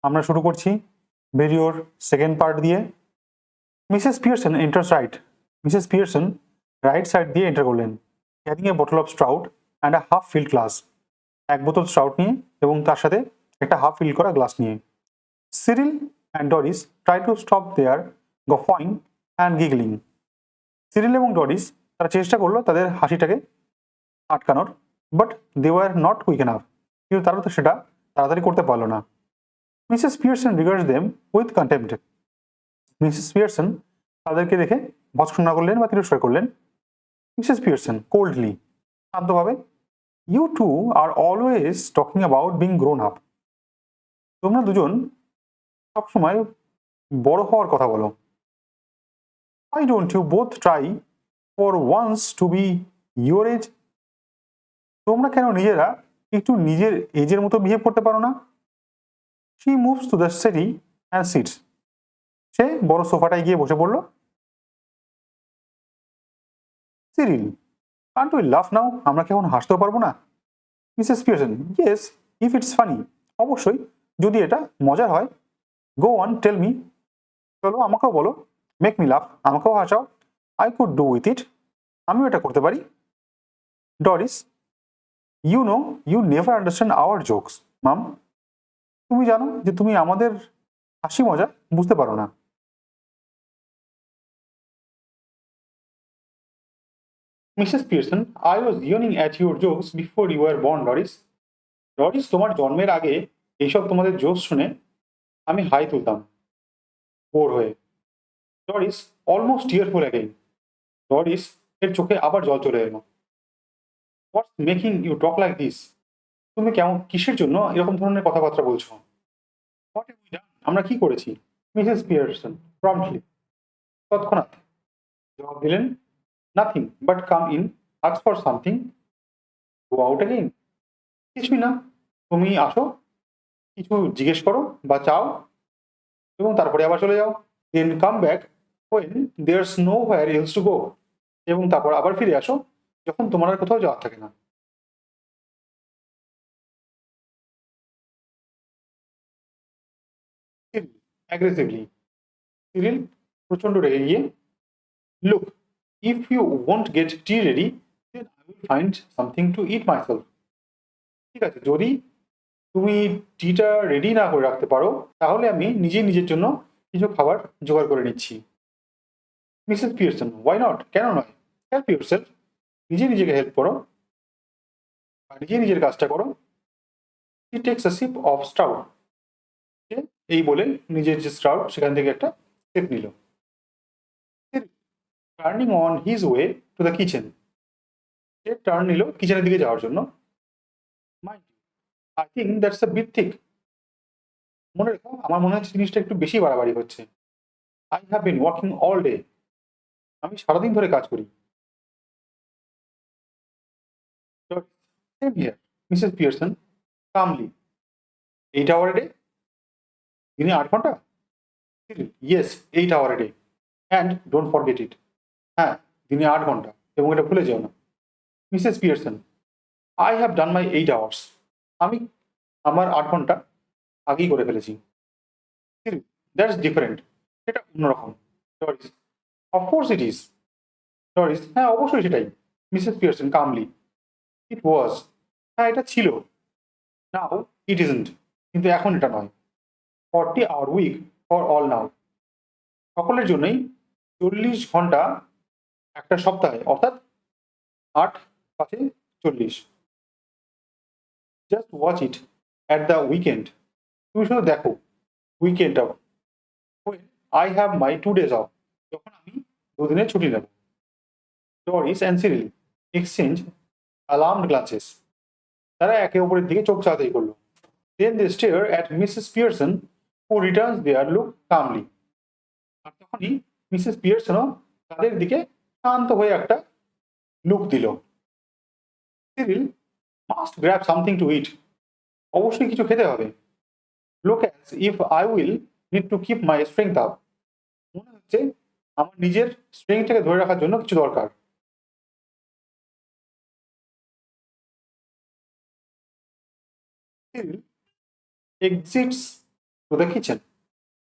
আমরা শুরু করছি ভিডিওর সেকেন্ড পার্ট দিয়ে। Mrs Pearson enters right. Mrs Pearson right side দিয়ে এন্টার করলেন, carrying a bottle of stout and a half filled glass. এক বোতল স্ট্রাউট নিয়ে এবং তার সাথে একটা হাফ ফিল করা গ্লাস নিয়ে। Cyril and Doris try to stop their guffawing and giggling. Cyril এবং ডরিস তারা চেষ্টা করলো তাদের হাসিটাকে আটকানোর, but they were not quick enough, কিন্তু তারা তো সেটা তাড়াতাড়ি করতে পারলো না। Mrs Pearson regards them with contempt. Mrs Pearson তাদেরকে দেখে ভৎসনা করলেন বা তিরস্কার করলেন। মিসেস পিয়ারসন কোল্ডলি, শান্তভাবে, you two are always talking about being grown up. তোমরা দুজন সবসময় বড় হওয়ার কথা বলো। Why don't you both try for once to be your age? তোমরা কেন নিজেরা একটু নিজের এজের মতো বিহেভ করতে পারো না? She moves to the settee and sits. সে বড় সোফাটায় গিয়ে বসে পড়ল। Cyril, can't we laugh now? আমরা কি এখন হাসতেও পারবো না? Mrs Pearson, yes, if it's funny. অবশ্যই, যদি এটা মজার হয়। Go on, tell me. চলো আমাকেও বলো। Make me laugh. আমাকেও হাসাও। I could do with it. আমিও এটা করতে পারি। Doris, you know you never understand our jokes, মাম। তুমি জানো যে তুমি আমাদের হাসি মজা বুঝতে পারো না। Mrs Pearson, I was yawning at your jokes before you were born, Doris. Doris, তোমার জন্মের আগে এইসব তোমাদের জোকস শুনে আমি হাই তুলতাম বোর হয়ে। Doris almost tearful again. Doris এর চোখে আবার জল চলে এলো। What's making you talk like this? তুমি কেমন কিসের জন্য এরকম ধরনের কথাবার্তা বলছো? What have we done? আমরা কি করেছি? মিসেস পিয়ারসন প্রম্পটলি, তৎক্ষণাৎ জবাব দিলেন, nothing but come in, ask for something, go out again. কিছুই না, তুমি আসো, কিছু জিজ্ঞেস করো বা চাও এবং তারপরে আবার চলে যাও। Then come back when there's nowhere else to go. এবং তারপর আবার ফিরে আসো যখন তোমার আর কোথাও যাওয়ার থাকে না। সিরিল অ্যাগ্রেসিভলি, সিরিল প্রচণ্ড রেগে গিয়ে, look, if you won't get tea ready then I will find something to eat myself. ঠিক আছে, যদি তুমি টিটা রেডি না করে রাখতে পারো তাহলে আমি নিজেই নিজের জন্য কিছু খাবার জোগাড় করে নিচ্ছি। Mrs Pearson, why not? কেন নয়? হেল্প ইউরসেলফ, নিজে নিজেকে হেল্প করো বা নিজে নিজের কাজটা করো। He takes a sip of stout. সে এই বলে নিজের যে স্টাউট সেখান থেকে একটা সিপ নিল। Turning on his way to the kitchen. সে টার্ন নিল কিচেনের দিকে যাওয়ার জন্য। Mind you, I think that's a bit thick. মনে রেখো, আমার মনে হচ্ছে জিনিসটা একটু বেশি বাড়াবাড়ি হচ্ছে। I have been working all day. আমি সারাদিন ধরে কাজ করি। Same here, Mrs Pearson calmly. 8 hour a day? দিনে 8 ঘন্টা? Yes, 8 hour a day. And don't forget it. হ্যাঁ, দিনে 8 ঘন্টা, এবং এটা ভুলে যেও না। Mrs Pearson, I have done my 8 hours. আমি আমার 8 ঘন্টা আগেই করে ফেলেছি। That's different. এটা অন্যরকম। Doris, of course it is. Doris, হ্যাঁ অবশ্যই সেটাই। মিসেস পিয়ারসন কামলি, ইট ওয়াজ। হ্যাঁ এটা ছিল। নাও ইট ইজন্ট। কিন্তু এখন এটা নয়। 40 hour week ফর অল নাও। সকলের জন্যই 40 ঘন্টা একটা সপ্তাহে, অর্থাৎ 8 5 40। Just watch it at the weekend. তুমি শুধু দেখো weekend off, I have my 2 days off, যখন আমি 2 দিনের ছুটি নেব। Doris and Cyril exchange alarmed glances. তারা একে অপরের দিকে চোখ চালাতেই করলো। Then they stare at Mrs Pearson who returns their look calmly. আর তখনই মিসেস পিয়ারসনও তাদের দিকে শান্ত হয়ে একটা লুক দিল। Cyril must grab something to eat. অবশ্যই কিছু খেতে হবে। Look as if I will need to keep my strength up. মনে হচ্ছে আমার নিজের স্ট্রেংথটাকে ধরে রাখার জন্য কিছু দরকার। Cyril exits to the kitchen.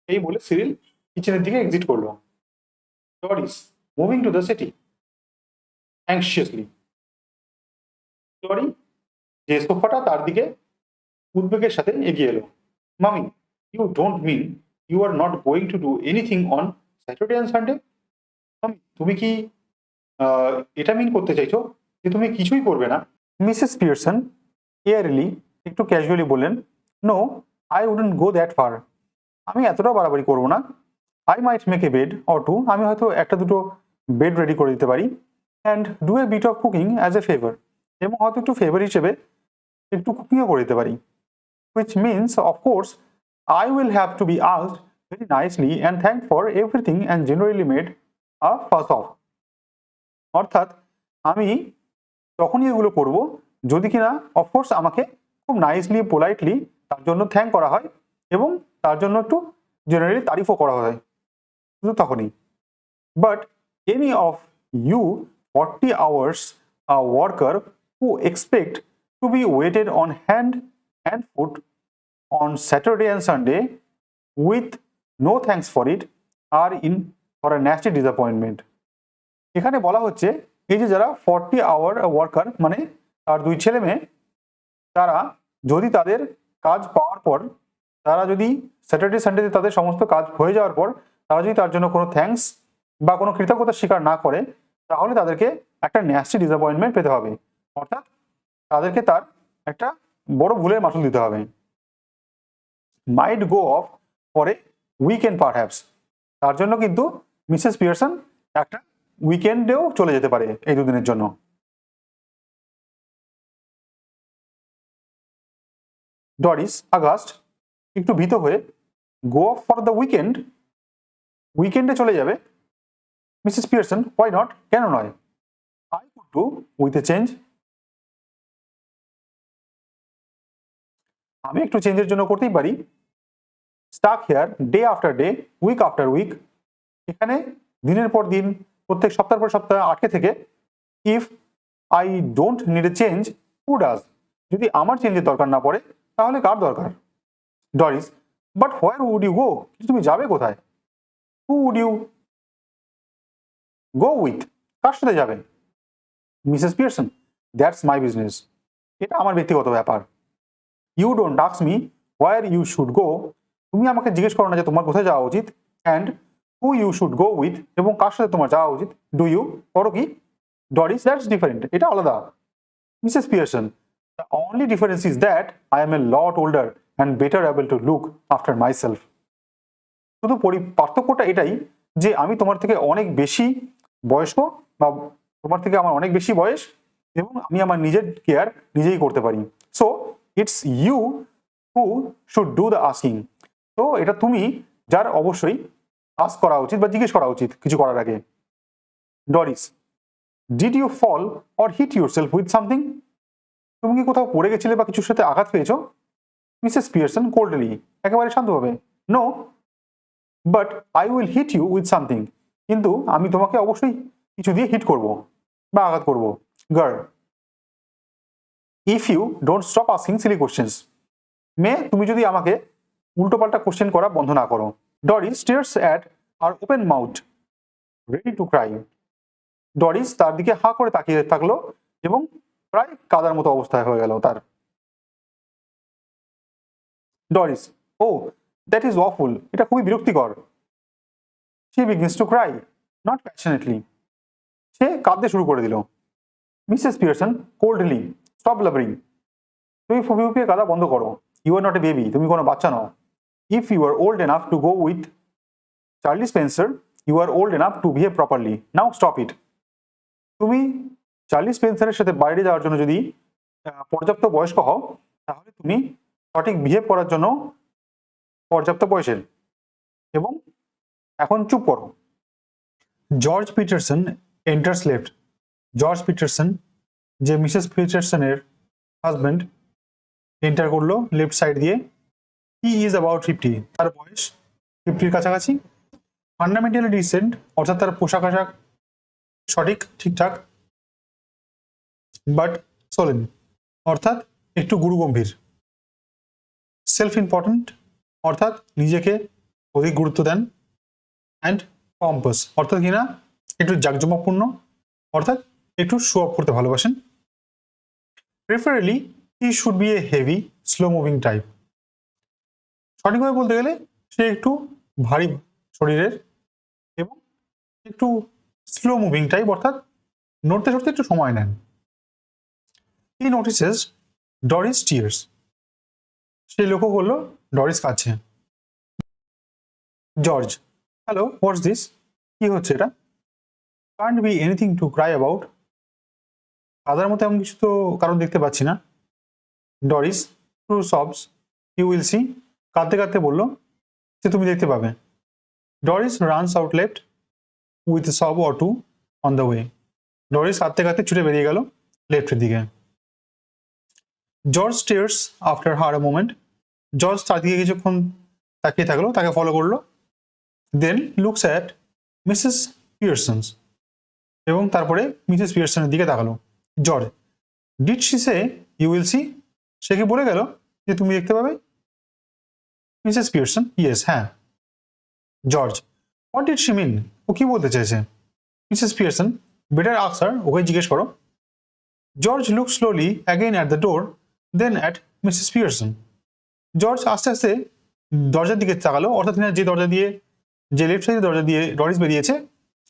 এই বলে সিরিল কিচেনের দিকে এক্সিট করলো। Doris moving to the settee anxiously. Doris যে সোফাটা তার দিকে উদ্বেগের সাথে এগিয়ে এলো। Mummy, you don't mean you are not going to do anything on Saturday and Sunday? Mummy, তুমি কি এটা মিন করতে চাইছো যে তুমি কিছুই করবে না? মিসেস পিয়ারসন এয়ারলি একটু ক্যাজুয়ালি বললেন, no, I wouldn't go that far. আমি এতটাও বাড়াবাড়ি করবো না। I might make a bed or two, আমি হয়তো একটা দুটো বেড রেডি করে দিতে পারি, and do a bit of cooking as a favour, এবং হয়তো একটু ফেভার হিসেবে একটু কুকিংও করে দিতে পারি। which means, of course, I will have to be asked very nicely and thanked for everything and generally made a fuss of. অর্থাৎ আমি তখনই এগুলো করব যদি কিনা অফকোর্স আমাকে খুব নাইসলি পোলাইটলি তার জন্য থ্যাঙ্ক করা হয় এবং তার জন্য একটু জেনারেলি তারিফও করা হয়, শুধু তখনই। But any of you 40 hours a worker who expect to be waited on hand and foot on Saturday and Sunday with no thanks for it are in for a nasty disappointment. এখানে বলা হচ্ছে এই যে যারা 40 hour worker মানে তার দুই ছেলে মেয়ে, তারা যদি তাদের কাজ পাওয়ার পর, তারা যদি স্যাটারডে সানডেতে তাদের সমস্ত কাজ হয়ে যাওয়ার পর তারা যদি তার জন্য কোনো থ্যাঙ্কস বা কোনো কৃতজ্ঞতা স্বীকার না করে, তাহলে তাদেরকে একটা ন্যাস্টি ডিসঅ্যাপয়েন্টমেন্ট পেতে হবে, অর্থাৎ তাদেরকে তার একটা বড় ভুলের মাসুল দিতে হবে। Might go off for a weekend perhaps, তার জন্য কিন্তু মিসেস পিয়ারসন একটা উইকেন্ডেও চলে যেতে পারে এই দুদিনের জন্য। ডরিস আগাস্ট একটু ভীত হয়ে, go off for the weekend, উইকেন্ডে চলে যাবে? মিসেস পিয়ারসন, হোয়াই নট, কেন নয়? I could do with a change, আমি একটু চেঞ্জের জন্য করতেই পারি। Stuck here day after day, week after week, এখানে দিনের পর দিন প্রত্যেক সপ্তাহের পর সপ্তাহ আটকে থেকে, if I don't need a change who does, যদি আমার চেঞ্জের দরকার না পড়ে তাহলে কার দরকার? Doris, but where would you go, তুমি যাবে কোথায়? Who would you go with, কার সাথে যাবে? Mrs Pearson, that's my business, এটা আমার ব্যক্তিগত ব্যাপার। You don't ask me where you should go, তুমি আমাকে জিজ্ঞেস করো না যে তোমার কোথায় যাওয়া উচিত, and who you should go with, এবং কার সাথে তোমার যাওয়া উচিত, ডু ইউ, করো কি? ডরিস, দ্যাটস ডিফারেন্ট, এটা আলাদা। Mrs Pearson, the only difference is that I M A lot older and better able to look after my self. শুধু পার্থক্যটা এটাই যে আমি তোমার থেকে অনেক বেশি বয়স্ক, বা তোমার থেকে আমার অনেক বেশি বয়স, এবং আমি আমার নিজের কেয়ার নিজেই করতে পারি। So it's you who should do the asking, তো এটা তুমি যার অবশ্যই আস্ক করা উচিত বা জিজ্ঞেস করা উচিত কিছু করার আগে। Doris, did you fall or hit yourself with something, তুমি কি কোথাও পড়ে গেছিলে বা কিছুর সাথে আঘাত পেয়েছো? মিসেস পিয়ারসন কোল্ডলি, একেবারে শান্তভাবে, no, but I will hit you with something, কিন্তু আমি তোমাকে অবশ্যই কিছু দিয়ে হিট করব বা আঘাত করব। Girl, if you don't stop asking silly questions, মেয়ে তুমি যদি আমাকে উল্টোপাল্টা কোশ্চেন করা বন্ধ না করো। Doris stares at her open mouth ready to cry, Doris তার দিকে হাঁ করে তাকিয়ে থাকলো এবং প্রায় কাদার মতো অবস্থায় হয়ে গেল তার। Doris, oh that is awful, এটা খুবই বিরক্তিকর। She begins to cry, not passionately, সে কাঁদতে শুরু করে দিল। মিসেস পিয়ারসন কোল্ডলি, স্টপ লাভারিং, তুমি ফুপিয়ে ফুপিয়ে কাদা বন্ধ করো। You are not a baby, তুমি কোনো বাচ্চা নও। If you are old enough to go with Charlie Spencer, you are old enough to behave properly, now stop it, তুমি চার্লি স্পেন্সারের সাথে বাইরে যাওয়ার জন্য যদি পর্যাপ্ত বয়স্ক হও, তাহলে তুমি সঠিক বিহেভ করার জন্য পর্যাপ্ত বয়সের, এবং এখন চুপ করো। George Pietersen enters left, George Pietersen যে মিসেস পিটারসনের হাজব্যান্ড এন্টার করলো লেফট সাইড দিয়ে। হি ইজ অ্যাবাউট 50, তার বয়স 50-র কাছাকাছি। ফান্ডামেন্টালি ডিসেন্ট, অর্থাৎ তার পোশাক আশাক সঠিক ঠিকঠাক, বাট সোলেন, অর্থাৎ একটু গুরুগম্ভীর। সেলফ ইম্পর্টেন্ট, অর্থাৎ নিজেকে অধিক গুরুত্ব দেন, অ্যান্ড পম্পাস অর্থাৎ কিনা একটু জাঁকজমকপূর্ণ, অর্থাৎ একটু শো অফ করতে ভালোবাসেন। Preferably he should B a heavy slow moving type, সঠিকভাবে বলতে গেলে সে একটু ভারী শরীরের এবং একটু স্লো মুভিং টাইপ, অর্থাৎ নড়তে চড়তে একটু সময় নেন। হি নোটিসেস ডরিস টিয়ার্স, সে লক্ষ্য করলো ডরিস কাছে। জর্জ, হ্যালো, হোয়াটস দিস, কি হচ্ছে এটা? Can't be anything to cry about, কাদার মতো এমন কিছু তো কারণ দেখতে পাচ্ছি না। Doris, through sobs, you will see, কাঁদতে কাঁদতে বললো যে তুমি দেখতে পাবে। Doris runs out left with sob or two on the way, Doris কাঁদতে কাঁদতে ছুটে বেরিয়ে গেল লেফটের দিকে। George stares after her a moment, জর্জ তার দিকে কিছুক্ষণ তাকিয়ে থাকলো, তাকে ফলো করলো। দেন লুকস অ্যাট মিসেস পিয়ারসন্স, এবং তারপরে মিসেস পিয়ারসনের দিকে তাকালো। George, did she say you will see, সে কি বলে গেল যে তুমি দেখতে পাবে? মিসেস পিয়ারসন, ইয়েস, হ্যাঁ। George, what did she mean, ও কি বলতে চেয়েছে? Mrs Pearson, better ask her, ওকে জিজ্ঞেস করো। George look slowly again at the door, then at Mrs Pearson, George আস্তে আস্তে দরজার দিকে তাকালো, অর্থাৎ যে দরজা দিয়ে, যে লেফট সাইডের দরজা দিয়ে ডরিস বেরিয়েছে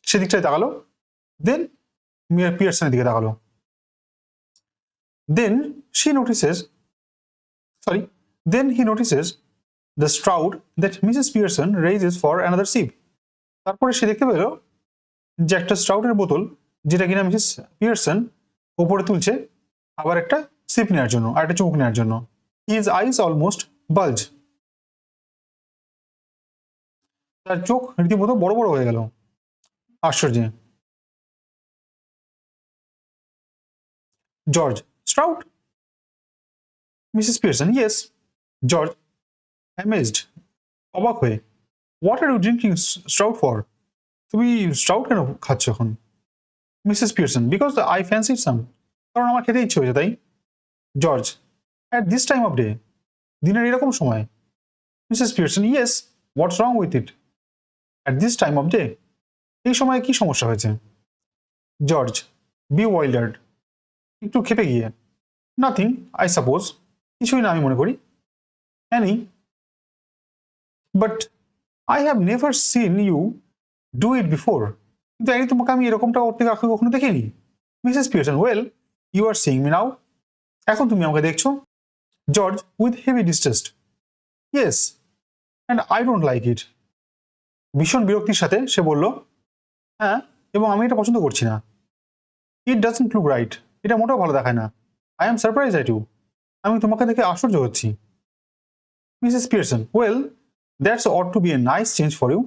সেদিকটায় তাকালো। দেন পিয়ারসনের দিকে তাকালো। Then he notices the stout that Mrs Pearson raises for another sip, তারপরে সে দেখতে পেল যে একটা স্ট্রাউটের বোতল যেটা কিনা মিসেস পিয়ারসন ওপরে তুলছে আবার একটা সিপ নেওয়ার জন্য, আর একটা চুমুক নেওয়ার জন্য। হিজ আইস অলমোস্ট বাল্জ, তার চোখ রীতিমতো বড় বড় হয়ে গেল আশ্চর্যে। George, stout, Mrs Pearson, yes. George, amazed, অবাক হয়ে, what are you drinking stout for, তুমি স্ট্রাউট কেন খাচ্ছ এখন? Mrs Pearson, because I fancy some, কারণ আমার খেতে ইচ্ছে হয়েছে তাই। George, at this time of day, দিনের এরকম সময়? Mrs Pearson, yes, what's wrong with it? At this time of day, এই সময়ে কি সমস্যা হয়েছে? জর্জ, বি ওয়াইল্ডার্ড, একটু খেপে গিয়ে। নাথিং, আই সাপোজ, কিছুই না আমি মনে করি। Annie, but I have never seen you do it before, কিন্তু অ্যানি তোমাকে আমি এরকমটা করতে কখনো দেখিনি। Mrs Pearson, well you are seeing me now, এখন তুমি আমাকে দেখছো। George with heavy distressed, yes, and I don't like it, ভীষণ বিরক্তির সাথে সে বলল, হ্যাঁ, এবং আমি এটা পছন্দ করছি না। ইট ডাজন্ট লুক রাইট, এটা মোটেও ভালো দেখায় না। I am surprise at you, আমি তোমাকে দেখে আশ্চর্য হচ্ছি। Mrs Pearson, well that's ought to be a nice change for you,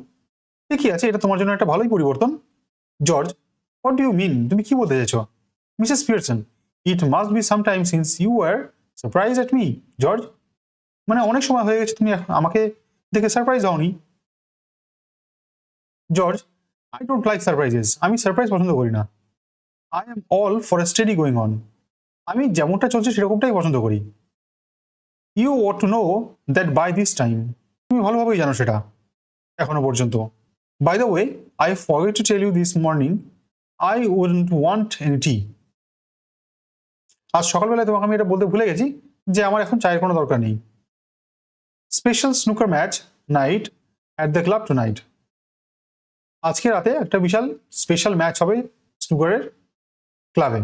ঠিকই আছে, এটা তোমার জন্য একটা ভালোই পরিবর্তন। George, what do you mean, তুমি কি বলতে চাইছো? Mrs Pearson, it must be some time since you are surprise at me. George, মানে অনেক সময় হয়ে গেছে তুমি আমাকে দেখে সারপ্রাইজ হওনি। George, I don't like surprises, আমি সারপ্রাইজ পছন্দ করি না। I am all for a steady going on, আমি যেমনটা চলছে সেরকমটাই পছন্দ করি। You ought to know that by this time, তুমি ভালোভাবেই জানো সেটা এখনো পর্যন্ত। By the way, I forget to tell you this morning I wouldn't want any tea, আজ সকালবেলায় তোমাকে আমি এটা বলতে ভুলে গেছি যে আমার এখন চায়ের কোনো দরকার নেই। Special snooker match night at the club tonight, আজকে রাতে একটা বিশাল স্পেশাল ম্যাচ হবে স্নুকারের ক্লাবে।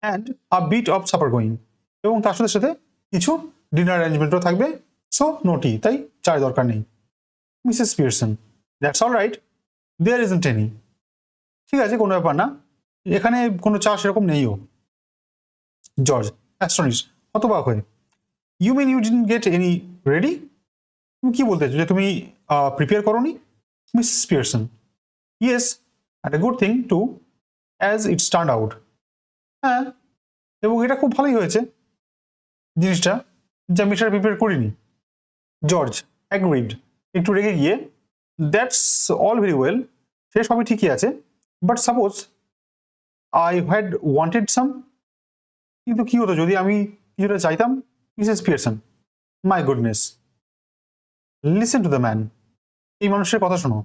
And a bit of supper going, এবং তার সাথে সাথে কিছু ডিনার অ্যারেঞ্জমেন্টও থাকবে, সো নো টি, তাই চায়ের দরকার নেই। Mrs Pearson, that's all right, there isn't any, ঠিক আছে, কোনো ব্যাপার না, এখানে কোনো চা সেরকম নেইও। জর্জ, অ্যাস্টনিশ, হতবাক হয়ে, you mean you didn't get any ready, তুমি কি বলতে চাইছো যে তুমি প্রিপেয়ার করোনি? Mrs Pearson, yes, and a good thing too as it's turn out, হ্যাঁ, এবং এটা খুব ভালোই হয়েছে জিনিসটা, যে আমি সেটা প্রিপেয়ার করিনি। জর্জ, অ্যাগ্রিড, একটু রেগে গিয়ে, দ্যাটস অল ভেরি ওয়েল, সে সবই ঠিকই আছে, but suppose I had wanted some, কিন্তু কি হতো যদি আমি কিছুটা চাইতাম? Mrs Pearson, my goodness, listen to the man, এই মানুষের কথা শোনো।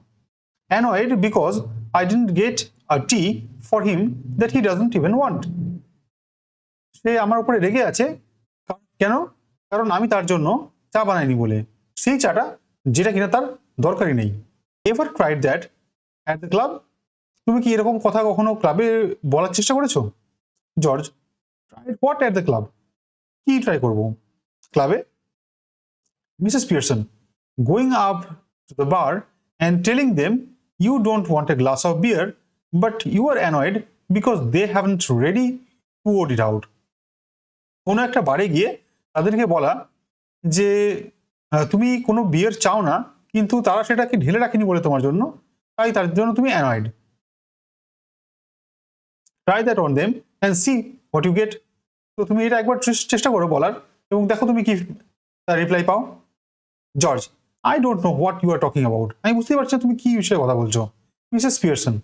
Annoyed because I didn't get a tea for him that he doesn't even want. সে আমার উপরে রেগে আছে, কেন? কারণ আমি তার জন্য চা বানাইনি বলে, সেই চাটা যেটা কিনা তার দরকারই নেই। Ever tried that at the club? তুমি কি এরকম কথা কখনো ক্লাবে বলার চেষ্টা করেছো? George, tried what at the club? কি ট্রাই করবো ক্লাবে? Mrs Pearson, going up to the bar and telling them you don't want a glass of beer but you are annoyed because they haven't ready poured it out। কোনো একটা বারে গিয়ে তাদেরকে বলা যে তুমি কোনো বিয়ার চাও না, কিন্তু তারা সেটাকে ঢেলে রাখেনি বলে তোমার জন্য, তাই তার জন্য তুমি annoyed. Try that on them and see what you get. তো তুমি এটা একবার চেষ্টা করো বলার, এবং দেখো তুমি কি তার রিপ্লাই পাও। George, I don't know what you are talking about. আমি বুঝতেই পারছি না তুমি কি বিষয়ে কথা বলছো। Mrs Pearson,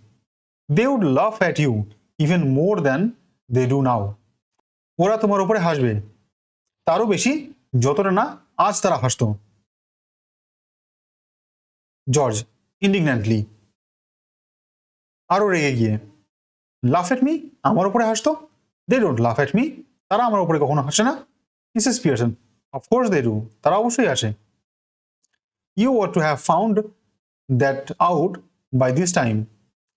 they would laugh at you even more than they do now. ওরা তোমার উপরে হাসবে তারও বেশি যতটা না আজ তারা হাসতো। জর্জ ইন্ডিগন্যান্টলি, আরও রেগে গিয়ে, লাফ এট মি? আমার উপরে হাসতো? দে ডোন্ট লাফ এট মি, তারা আমার উপরে কখনো হাসে না। Mrs Pearson, of course they do, তারা অবশ্যই হাসে। You were to have found that out by this time,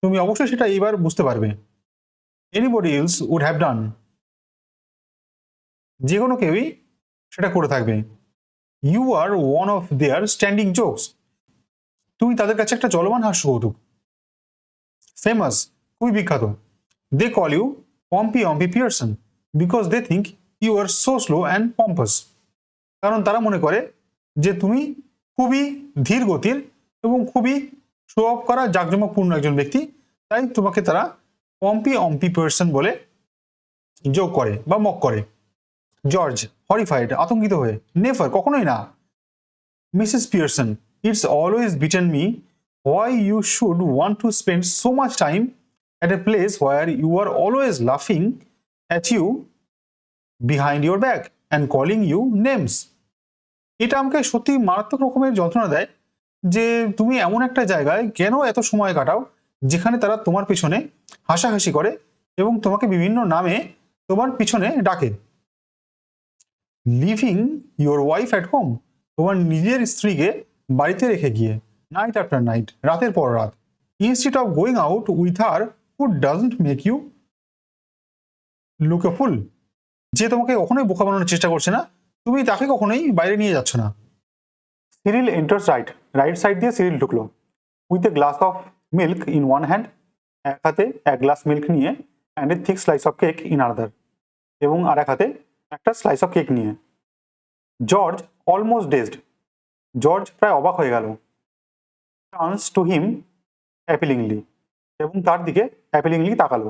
তুমি অবশ্যই সেটা এইবার বুঝতে পারবে। Anybody else would have done, যে কোনো কেউই সেটা করে থাকবে। You are one of their standing jokes, তুমি তাদের কাছে একটা চলমান হাস্য কৌতুক। ফেমাস, খুবই বিখ্যাত। They call you pompy Ampi Pearson because they think you are so slow and pompous, কারণ তারা মনে করে যে তুমি খুবই ধীর গতির এবং খুবই শো অফ করা জাঁকজমকপূর্ণ একজন ব্যক্তি, তাই তোমাকে তারা পম্পি অম্পি পিয়ারসন বলে যোগ করে বা মক করে। জর্জ হরিফাইড, আতঙ্কিত হয়ে, নেভার, কখনোই না। Mrs Pearson, it's always beaten me why you should want to spend so much time at a place where you are always laughing at you behind your back and calling you names। এটা আমাকে সত্যি মারাত্মক রকমের যন্ত্রণা দেয় যে তুমি এমন একটা জায়গায় কেন এত সময় কাটাও যেখানে তারা তোমার পিছনে হাসাহাসি করে এবং তোমাকে বিভিন্ন নামে তোমার পিছনে ডাকে। Living your wife at home, তোমার নিজের স্ত্রীকে বাড়িতে রেখে গিয়ে, নাইট আফটার নাইট, রাতের পর রাত, instead of going out with her who doesn't make you look a fool, যে তোমাকে কখনোই বোকা বানানোর চেষ্টা করছে না, তুমি তাকে কখনোই বাইরে নিয়ে যাচ্ছ না। Cyril enters right, right side দিয়ে সিরিল ঢুকলো, with a glass of milk in one hand, এক হাতে এক গ্লাস মিল্ক নিয়ে, and a thick slice of cake in other, এবং আর এক হাতে একটা স্লাইস অফ কেক নিয়ে। জর্জ অলমোস্ট ডেজড, জর্জ প্রায় অবাক হয়ে গেল। টার্নস টু হিম অ্যাপিলিংলি, এবং তার দিকে অ্যাপিলিংলি তাকালো।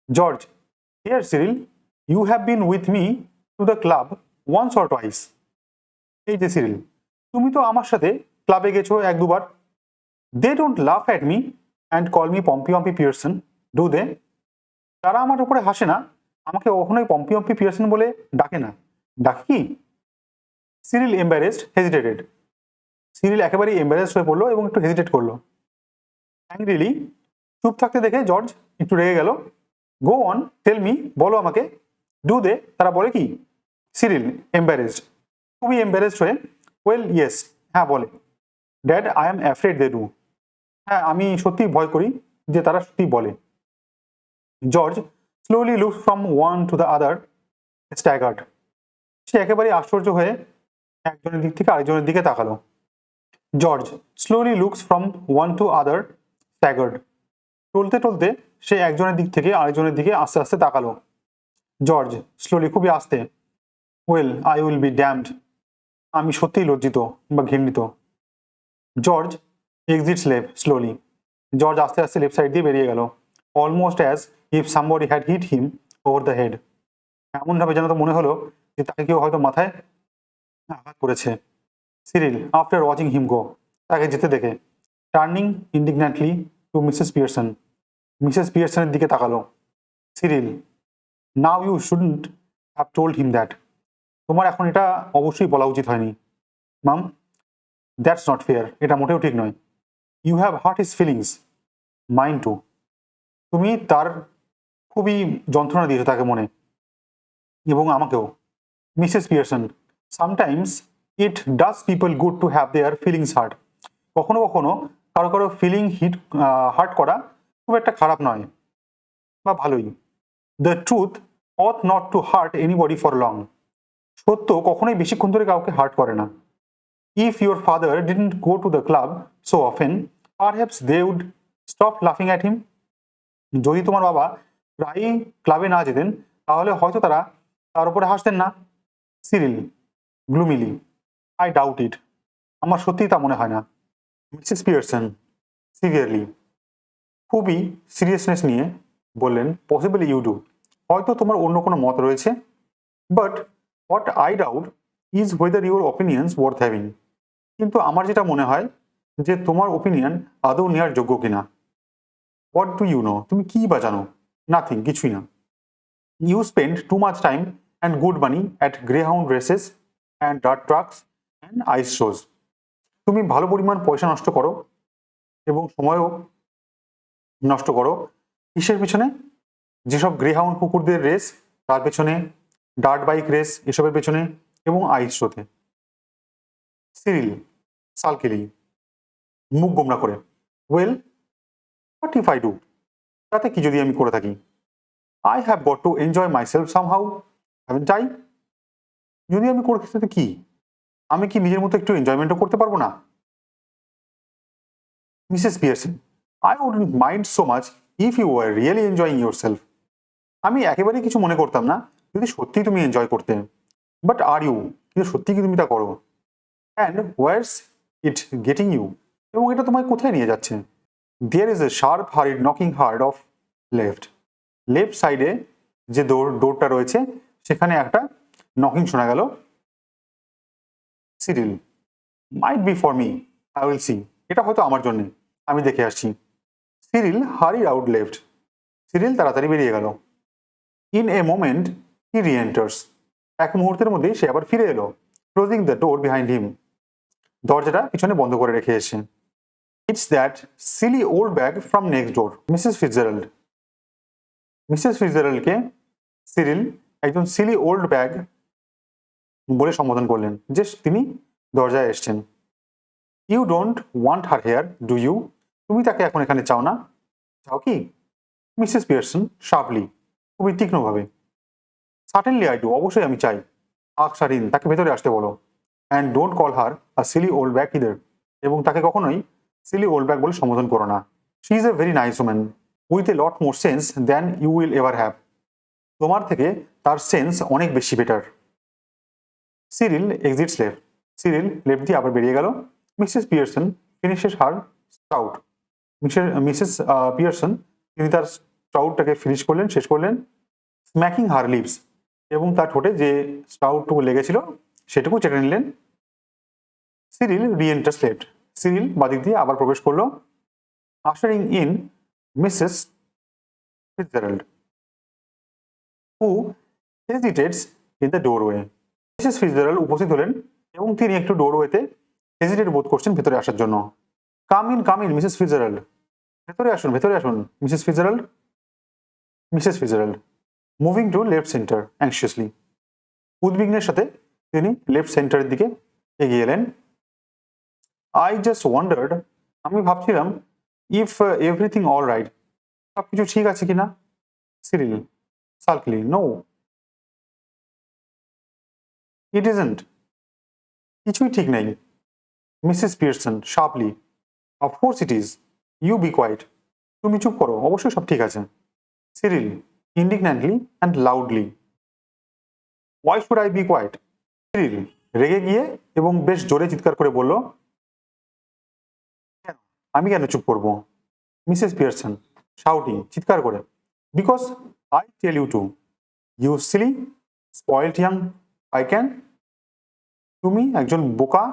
George, here Cyril, you have been with me to the club once or twice. এই যে সিরিল, তুমি তো আমার সাথে ক্লাবে গেছো এক দুবার। They don't laugh at me and call me Pompy Ampi Pearson, do they? তারা আমার উপরে হাসে না, আমাকে কখনোই পম্পি অম্পি পিয়ারসন বলে ডাকে না, ডাকে কি? সিরিল এম্বারেসড, হেজিটেটেড, সিরিল একেবারেই এম্বারেসড হয়ে পড়লো এবং একটু হেজিটেট করলো। অ্যাংরিলি, চুপ থাকতে দেখে জর্জ একটু রেগে গেল। গো অন, টেল মি, বলো আমাকে। ডু দে, তারা বলে কি? সিরিল এম্বারেসড, খুবই এম্বারেসড হয়ে, ওয়েল ইয়েস, হ্যাঁ বলে। Dad, I am afraid they do, হ্যাঁ আমি সত্যি ভয় করি যে তারা সত্যি বলে। George slowly looks from one to the other, staggered, সে একেবারে আশ্চর্য হয়ে একজনের দিক থেকে আরেকজনের দিকে তাকালো। George slowly looks from one to other, staggered, টলতে টলতে সে একজনের দিক থেকে আরেকজনের দিকে আস্তে আস্তে তাকালো। জর্জ স্লোলি, খুবই আস্তে, well I will be damned, আমি সত্যিই লজ্জিত বা ঘৃণিত। George exits left slowly, George আস্তে আস্তে লেফট সাইড দিয়ে বেরিয়ে গেল। Almost as if somebody had hit him over the head, এমনভাবে যেন তো মনে হলো যে তাকে কেউ হয়তো মাথায় আঘাত করেছে। Cyril after watching him go, তাকে যেতে দেখে, turning indignantly to Mrs Pearson, Mrs পিয়ারসনের দিকে তাকালো। Cyril, now you shouldn't have told him that, তোমার এখন এটা অবশ্যই বলা উচিত হয়নি। মাম, দ্যাটস নট ফেয়ার, এটা মোটেও ঠিক নয়। You have hurt his feelings, mine too. তুমি তার খুবই যন্ত্রণা দিয়েছো তাকে মনে, এবং আমাকেও। Mrs Pearson, sometimes it does people good to have their feelings hurt. কখনো কখনো কারো কারো ফিলিং হার্ট করা খুব একটা খারাপ নয়, বা ভালোই। The truth ought not to hurt anybody for long. সত্য কখনোই বেশিক্ষণ ধরে কাউকে হার্ট করে না। If your father didn't go to the club so often, perhaps they would stop লাফিং অ্যাট হিম। যদি তোমার বাবা প্রায়ই ক্লাবে না যেতেন, তাহলে হয়তো তারা তার উপরে হাসতেন না। Cyril gloomily, I doubt it. আমার সত্যিই তা মনে হয় না। মিসেস পিয়ারসন সিভিয়ারলি, খুবই সিরিয়াসনেস নিয়ে বললেন, পসিবলি ইউ ডু। হয়তো তোমার অন্য কোনো মত রয়েছে, but what I doubt is whether your opinions worth having. কিন্তু আমার যেটা মনে হয় যে তোমার ওপিনিয়ন আদৌ নেওয়ার যোগ্য কিনা। হোয়াট ডু ইউ নো, তুমি কী বা জানো? নাথিং, কিছুই না। You spend too much time and good money at greyhound races and dirt tracks and ice shows. তুমি ভালো পরিমাণ পয়সা নষ্ট করো এবং সময়ও নষ্ট করো কিসের পেছনে? যেসব গ্রেহাউন্ড কুকুরদের রেস, তার পেছনে, ডার্ট বাইক রেস এসবের পেছনে, এবং আইস শোতে। সিরিল সালকেলি, মুখ গোমরা করে, well what if I do, তাতে কি যদি আমি করে থাকি? I have got to enjoy myself somehow, haven't I? যদি আমি করে থাকি তাতে কি? আমি কি নিজের মতো একটু এনজয়মেন্টও করতে পারবো না? Mrs Pearson, I wouldn't mind so much if you are really enjoying your self. আমি একেবারেই কিছু মনে করতাম না যদি সত্যিই তুমি এনজয় করতে। বাট আর ইউ, কিন্তু সত্যি কি তুমি তা করো? And where's it getting you, এবং এটা তোমায় কোথায় নিয়ে যাচ্ছে? There is a sharp hurried knocking hard off left. Left সাইডে যে ডোরটা রয়েছে সেখানে একটা নকিং শোনা গেল। Cyril might be for me, I will see. এটা হয়তো আমার জন্যে, আমি দেখে আসছি। Cyril hurried out left. Cyril তাড়াতাড়ি বেরিয়ে গেল। In a moment he reenters. এক মুহূর্তের মধ্যেই সে আবার ফিরে এলো, closing the door behind him. দরজাটা পিছনে বন্ধ করে রেখে এসে। It's that silly old bag from next door, Mrs Fitzgerald. Mrs ফিটজেরাল্ডকে সিরিল একজন সিলি ওল্ড ব্যাগ বলে সম্বোধন করলেন, যে তিনি দরজায় এসছেন। You don't want her here do you? তুমি তাকে এখন এখানে চাও না, চাও কি? মিসেস পিয়ারসন শার্পলি, খুবই তীক্ষ্ণভাবে। সার্টেনলি আই ডু, অবশ্যই আমি চাই। আকসারিন, তাকে ভেতরে আসতে বলো। And don't call her a Seely old bag either, এবং তাকে কখনোই সিলি ওল্ড ব্যাগ বলে সম্বোধন করো না। She is a very nice woman with a lot more sense than you will ever have. তোমার থেকে তার সেন্স অনেক বেশি better. Cyril exits left. Cyril left দিয়ে আবার বেরিয়ে গেল। Mrs Pearson finishes her stout. Mrs Pearson তিনি তার স্টাউটটাকে ফিনিশ করলেন, শেষ করলেন। স্ম্যাকিং হার লিপস, এবং তার ঠোঁটে যে স্টাউটটুকু লেগেছিল সেটুকু চেটে নিলেন। Cyril reenters left. সিরিল বাদিক দিয়ে আবার প্রবেশ করলো, ushering in Mrs Fitzgerald, who hesitates in the doorway. Mrs Fitzgerald উপস্থিত হলেন এবং তিনি একটু ডোরওয়েতে হেজিটেট বোধ করছেন ভেতরে আসার জন্য। কাম ইন মিসেস ফিটজেরাল্ড, ভেতরে আসুন, ভেতরে আসুন Mrs Fitzgerald. Mrs Fitzgerald moving to left centre anxiously, উদ্বিগ্নের সাথে তিনি লেফট সেন্টারের দিকে এগিয়ে এলেন। আই জাস্ট ওয়ান্ডার্ড, আমি ভাবছিলাম, ইফ এভরিথিং অল রাইট, সব কিছু ঠিক আছে কিনা? Cyril sulkily, no it isn't, কিছুই ঠিক নেই। Mrs Pearson sharply, of course it is, you be quiet, তুমি চুপ করো, অবশ্যই সব ঠিক আছে। Cyril indignantly and loudly, why should I be quiet? Cyril রেগে গিয়ে এবং বেশ জোরে চিৎকার করে বলল, আমি কেন চুপ করবো? মিসেস পিয়ারসন শাউটিং, চিৎকার করে, because I tell you too, you silly spoiled young I can. তুমি একজন বোকা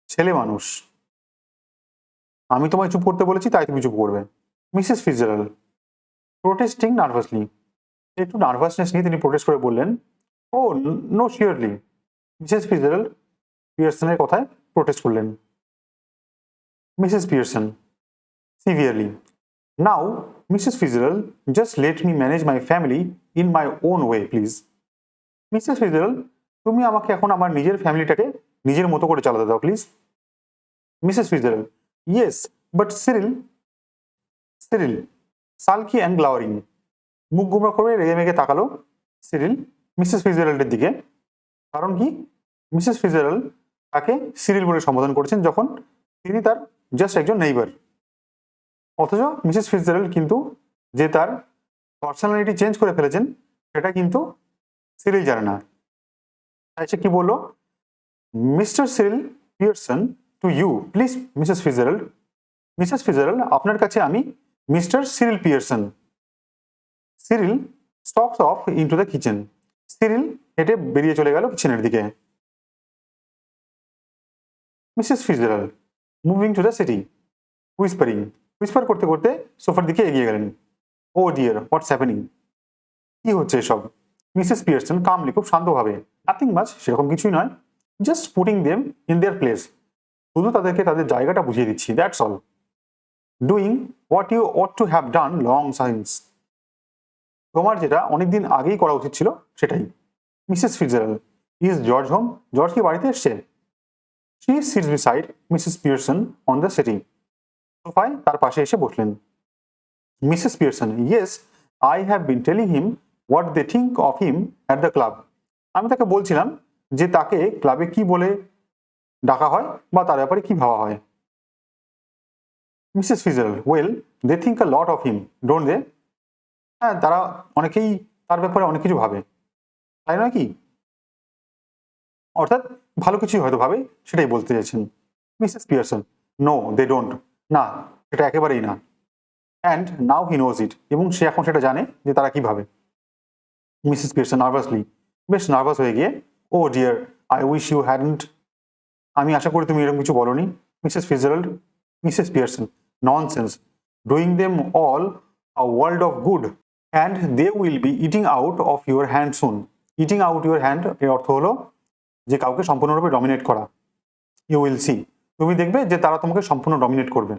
ছেলে মানুষ, আমি তোমায় চুপ করতে বলেছি তাই তুমি চুপ করবে। মিসেস ফিটজেরাল্ড প্রোটেস্টিং নার্ভাসলি, একটু নার্ভাসনেস নিয়ে তিনি প্রোটেস্ট করে বললেন, oh no surely. Mrs Fitzgerald পিয়ারসনের কথায় প্রোটেস্ট করলেন। Mrs Pearson severely, now Mrs Fitzgerald, just let me manage my family in my own way please. Mrs Fitzgerald, তুমি আমাকে এখন আমার নিজের ফ্যামিলিটাকে নিজের মতো করে চালাতে দাও please. Mrs Fitzgerald, yes but Cyril. Cyril sulky and glowering, মুখ গুমরা করে রেগে মেগে তাকালো সিরিল মিসেস ফিজারাল্ডের দিকে। কারণ কি? মিসেস ফিজারাল তাকে সিরিল বলে সম্বোধন করেছেন যখন তিনি তার জাস্ট একজন নেইবার। অথচ মিসেস ফিজারাল্ড কিন্তু যে তার পার্সোনালিটি চেঞ্জ করে ফেলেছেন সেটা কিন্তু সিরিল জানে না। তাই সে কি বললো, Mr Cyril Pearson to you please Mrs Fitzgerald. Mrs Fitzgerald, আপনার কাছে আমি Mr Cyril Pearson. Cyril stalks off into the kitchen. Cyril হেঁটে বেরিয়ে চলে গেল কিচেনের দিকে। Mrs Fitzgerald moving to the settee, whispering, whisper করতে করতে সোফার দিকে এগিয়ে গেলেন। ও ডিয়ার, হোয়াটস হ্যাপেনিং, কি হচ্ছে এসব? মিসেস পিয়ারসন কামলি, খুব শান্তভাবে, নাথিং মাচ, সেরকম কিছুই নয়, just putting them in their place, শুধু তাদেরকে তাদের জায়গাটা বুঝিয়ে দিচ্ছি, that's all. Doing what you ought to have done long since, তোমার যেটা অনেকদিন আগেই করা উচিত ছিল সেটাই। Mrs Fitzgerald, is George home, George কি বাড়িতে এসছে? She sits beside Mrs Pearson on the settee, সোফায় তার পাশে এসে বসলেন। Mrs Pearson, yes I have been telling him what they think of him at the club, আমি তাকে বলছিলাম যে তাকে ক্লাবে কি বলে ডাকা হয় বা তার ব্যাপারে কি ভাবা হয়। Mrs Fitzgerald, well they think a lot of him don't they, হ্যাঁ তারা অনেকেই তার ব্যাপারে অনেক কিছু ভাবে, তাই নয় কি? অর্থাৎ ভালো কিছুই হয়তো ভাবে, সেটাই বলতে চাইছেন। Mrs Pearson, no they don't, না সেটা একেবারেই না। And now he knows it, এবং সে এখন সেটা জানে যে তারা কি ভাবে। মিসেস পিয়ারসন নার্ভাসলি, বেশ নার্ভাস হয়ে গিয়ে, oh dear I wish you hadn't, আমি আশা করি তুমি এরকম কিছু বলনি। Mrs Fitzgerald, Mrs Pearson, nonsense, doing them all a world of good and they will be eating out of your hand soon. Eating out your hand এর অর্থ হলো যে কাউকে সম্পূর্ণরূপে ডমিনেট করা। ইউ উইল সি, তুমি দেখবে যে তারা তোমাকে সম্পূর্ণ ডমিনেট করবে।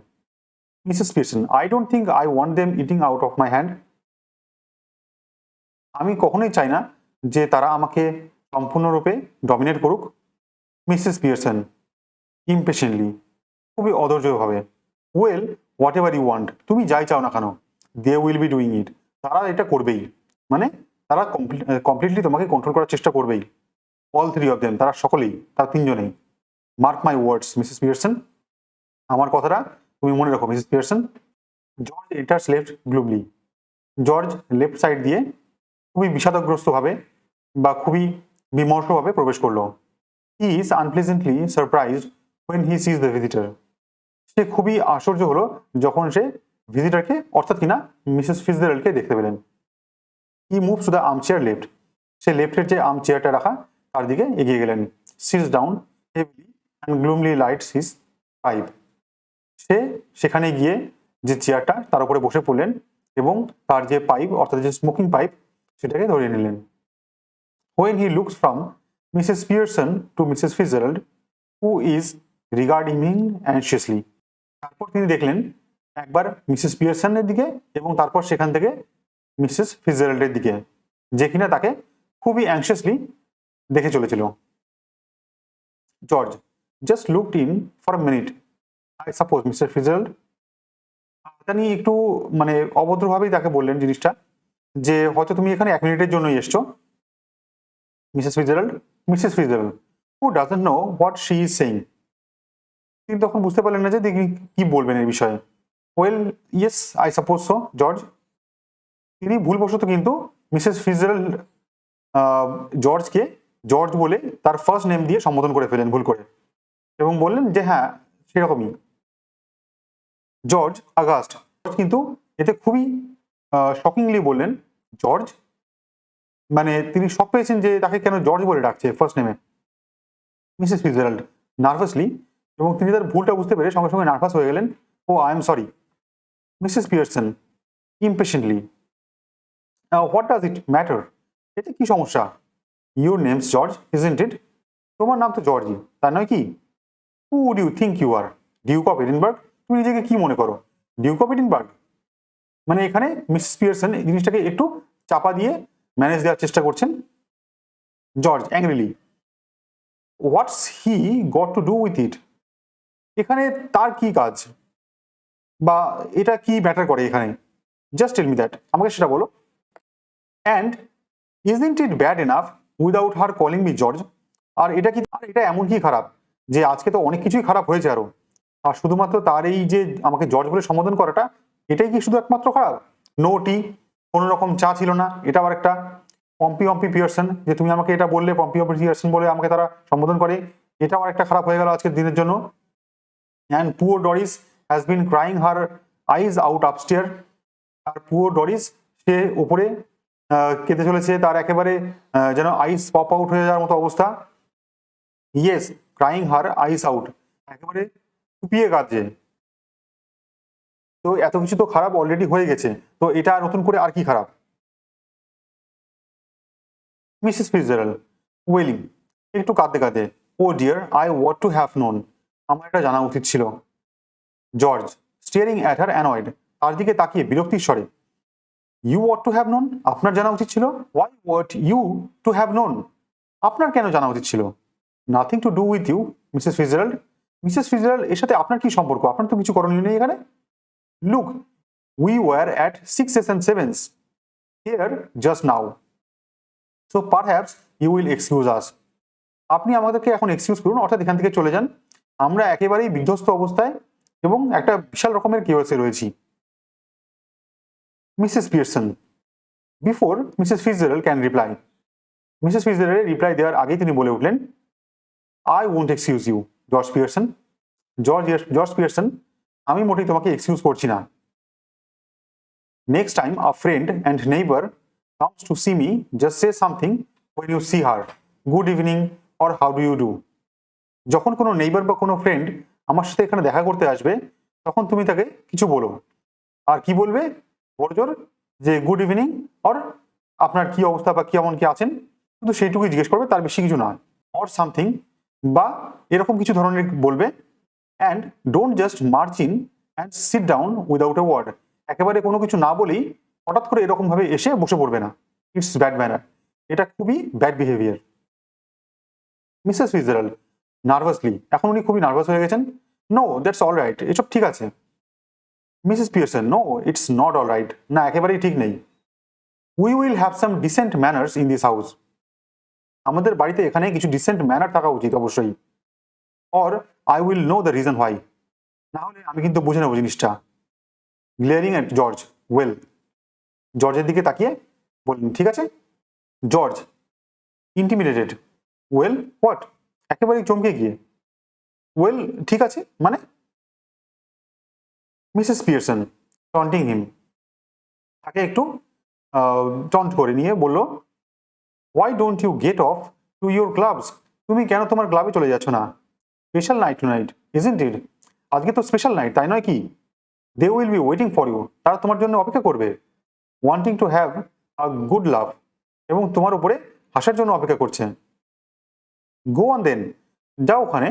Mrs Pearson, I don't think I want them eating out of my hand, আমি কখনোই চাই না যে তারা আমাকে সম্পূর্ণরূপে ডমিনেট করুক। মিসেস পিয়ারসন ইমপেশেন্টলি, খুবই অধৈর্যভাবে, well whatever you want, তুমি যাই চাও না কেন, they will be doing it, তারা এটা করবেই, মানে তারা কমপ্লিটলি তোমাকে কন্ট্রোল করার চেষ্টা করবেই। অল থ্রি অফ দেম, তারা সকলেই, তারা তিনজনেই। Mark my words Mrs Pearson, আমার কথাটা তুমি মনে রাখো Mrs Pearson. George enters left gloomily, George left side দিয়ে খুবই বিষাদগ্রস্তভাবে বা খুবই বিমর্ষভাবে প্রবেশ করলো। He is unpleasantly surprised when he sees the visitor, সে খুবই আশ্চর্য হলো যখন সে ভিজিটারকে অর্থাৎ কিনা মিসেস ফিজরাল্ডকে দেখতে পেলেন। He moves to the armchair left, সে লেফটের যে আর্ম চেয়ারটা রাখা তার দিকে এগিয়ে গেলেন। Sits down heavily and gloomily lights his pipe, সে সেখানে গিয়ে যে চেয়ারটা তার উপরে বসে পড়লেন এবং তার যে পাইপ অর্থাৎ যে স্মোকিং পাইপ সেটাকে ধরিয়ে নিলেন। When he looks from Mrs. Pearson to Mrs. Fitzgerald, who is regarding him anxiously, তারপর তিনি দেখলেন একবার মিসেস পিয়ারসনের দিকে এবং তারপর সেখান থেকে মিসেস ফিটজেরাল্ডের দিকে, যে কিনা তাকে খুবই অ্যাংশিয়াসলি দেখে চলেছিল। George just looked in for minute, I suppose mister Fitzgerald, তিনি একটু মানে অভদ্রভাবেই তাকে বললেন জিনিসটা, যে হয়তো তুমি এখানে 1 মিনিটের জন্যই এসছো। Mrs Fitzgerald, Mrs Fitzgerald, who doesn't know what she is saying, তিনি তখন বুঝতে পারলেন না যে তিনি কি বলবেন এই বিষয়ে। Well yes I suppose so George, তিনি ভুলবশত কিন্তু মিসেস ফিটজেরাল্ড জর্জকে জর্জ বলে তার ফার্স্ট নেম দিয়ে সম্বোধন করে ফেলেন ভুল করে, এবং বললেন যে হ্যাঁ সেরকমই। জর্জ আগাস্ট, কিন্তু এতে খুবই শকিংলি বললেন জর্জ, মানে তিনি শক পেয়েছেন যে তাকে কেন জর্জ বলে ডাকছে ফার্স্ট নেমে। মিসেস ফিটজেরাল্ড নার্ভাসলি, এবং তিনি তার ভুলটা বুঝতে পেরে সঙ্গে সঙ্গে নার্ভাস হয়ে গেলেন, oh I am sorry. Mrs Pearson impatiently, what does it matter, এতে কি সমস্যা? Your name's George isn't it, তোমার নাম তো জর্জই, তা নয় কি? Who who would you think you are? Duke of Edinburgh? তুমি নিজেকে কি মনে করো? Duke of Edinburgh? মানে এখানে মিসেস পিয়ারসন এই জিনিসটাকে একটু চাপা দিয়ে ম্যানেজ দেওয়ার চেষ্টা করছেন George angrily. What's he got to do with it? এখানে তার কি কাজ, বা এটা কি ম্যাটার করে এখানে? জাস্ট টেল মি দ্যাট, আমাকে সেটা বলো। And isn't it bad enough without her calling me George? আর এটা এমন কি খারাপ যে আজকে তো অনেক কিছুই খারাপ হয়েছে আরো, আর শুধুমাত্র তার এই যে আমাকে জর্জ বলে সম্বোধন করাটা, এটাই কি শুধু একমাত্র খারাপ? নো টি, কোনো রকম চা ছিল না, এটা আবার একটা। পম্পি পম্পি পিয়ারসন, যে তুমি আমাকে এটা বললে, পম্পি পম্পি পিয়ারসন বলে আমাকে তারা সম্বোধন করে, এটা আবার একটা খারাপ হয়ে গেল আজকের দিনের জন্য। And poor Doris has been crying her eyes out upstairs. আর পুয়ার ডরিস, সে ওপরে কেঁদে চলেছে, তার একেবারে যেন আইস পপ আউট হয়ে যাওয়ার মতো অবস্থা। ইয়েস, ক্রাইং হার আইস আউট, একেবারে ফুপিয়ে কাঁদছে। তো এত কিছু তো খারাপ অলরেডি হয়ে গেছে, তো এটা নতুন করে আর কি খারাপ? মিসেস ফিটজেরাল্ড ওয়েলিং, একটু কাঁদতে কাঁদতে, oh dear, I ought to have known, আমার এটা জানা উচিত ছিল। George staring at her annoyed, তার দিকে তাকিয়ে বিরক্তির স্বরে, you ought to have known, আপনার জানা উচিত ছিল? Why ought you to have known, আপনার কেন জানা উচিত ছিল? Nothing to do with you Mrs Fitzgerald. Mrs Fitzgerald, এর সাথে আপনার কি সম্পর্ক? আপনার তো কিছু করণীয় নেই এখানে। Look, we were at 6s and 7s here just now, so perhaps you will excuse us. আপনি আমাদেরকে এখন এক্সকিউজ করুন, অর্থাৎ এখান থেকে চলে যান, আমরা একেবারেই বিধ্বস্ত অবস্থায় এবং একটা বিশাল রকমের কেওয়াসে রয়েছি। Mrs Pearson, before Mrs Fitzgerald can reply, Mrs Fitzgerald reply দেওয়ার আগেই তিনি বলে উঠলেন, I won't excuse you George Pearson. George Pearson, আমি মোটেই তোমাকে এক্সকিউজ করছি না। Next time a friend and neighbour comes to see me, just say something when you see her, good evening or how do you do. যখন কোনো neighbour বা কোনো friend আমার সাথে এখানে দেখা করতে আসবে, তখন তুমি তাকে কিছু বলো। আর কি বলবে? বড়জোর যে গুড ইভিনিং, অর আপনার কি অবস্থা বা কেমন কি আছেন, শুধু সেইটুকুই জিজ্ঞেস করবে, তার বেশি কিছু নয়। অর সামথিং, বা এরকম কিছু ধরনের বলবে। And don't just march in and sit down without a word, একেবারে কোনো কিছু না বলেই হঠাৎ করে এরকম ভাবে এসে বসে পড়বে না। ইটস ব্যাড ম্যানার, এটা খুবই bad behaviour. Mrs Fitzgerald nervously, এখন উনি খুবই নার্ভাস হয়ে গেছেন। নো, দ্যাটস অল রাইট, এসব ঠিক আছে। Mrs Pearson, no it's not all right, না একেবারেই ঠিক নেই। We will have some decent manners in this house, আমাদের বাড়িতে এখানে কিছু ডিসেন্ট ম্যানার থাকা উচিত অবশ্যই। Or I will know the reason why, না হলে আমি কিন্তু বুঝে নেবো জিনিসটা। গ্লেয়ারিং অ্যাট জর্জ, ওয়েল, জর্জের দিকে তাকিয়ে বললেন, ঠিক আছে। জর্জ ইন্টিমিডেটেড, ওয়েল হোয়াট, একেবারেই চমকে গিয়ে, ওয়েল ঠিক আছে মানে? মিসেস পিয়ারসন টন্টিং হিম, তাকে একটু টন্ট করে নিয়ে বলল, why don't you get off to your clubs, তুমি কেন তোমার ক্লাবে চলে যাচ্ছ না? Special night tonight isn't it, আজকে তো স্পেশাল নাইট, তাই নয় কি? They will be waiting for you, তারা তোমার জন্য অপেক্ষা করবে। Wanting to have a good love, এবং তোমার উপরে হাসার জন্য অপেক্ষা করছে। গো অন দেন, যাও ওখানে।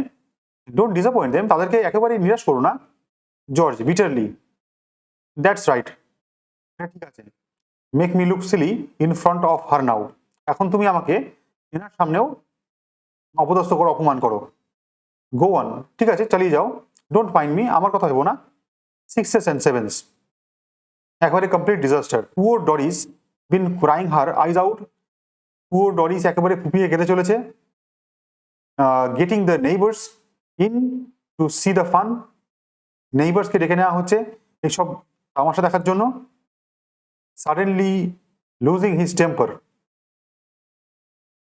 ডোন্ট ডিসঅ্যাপয়েন্ট দেম, তাদেরকে একেবারেই নিরাশ করো না। জর্জ বিটারলি, দ্যাটস রাইট, হ্যাঁ ঠিক আছে। Make me look silly in front of her now, এখন তুমি আমাকে এনার সামনেও অপদস্থ করো, অপমান করো। গো অন, ঠিক আছে চালিয়ে যাও। ডোন্ট মাইন্ড মি, আমার কথা ভেবো না। 6s and 7s, একেবারে complete disaster. Poor Doris been crying her eyes out, poor Doris একেবারে ফুপিয়ে কেঁদে চলেছে। Getting the neighbours in to see the fun, নেইবার্সকে ডেকে নেওয়া হচ্ছে এইসব তামাশা দেখার জন্য। Suddenly losing his temper,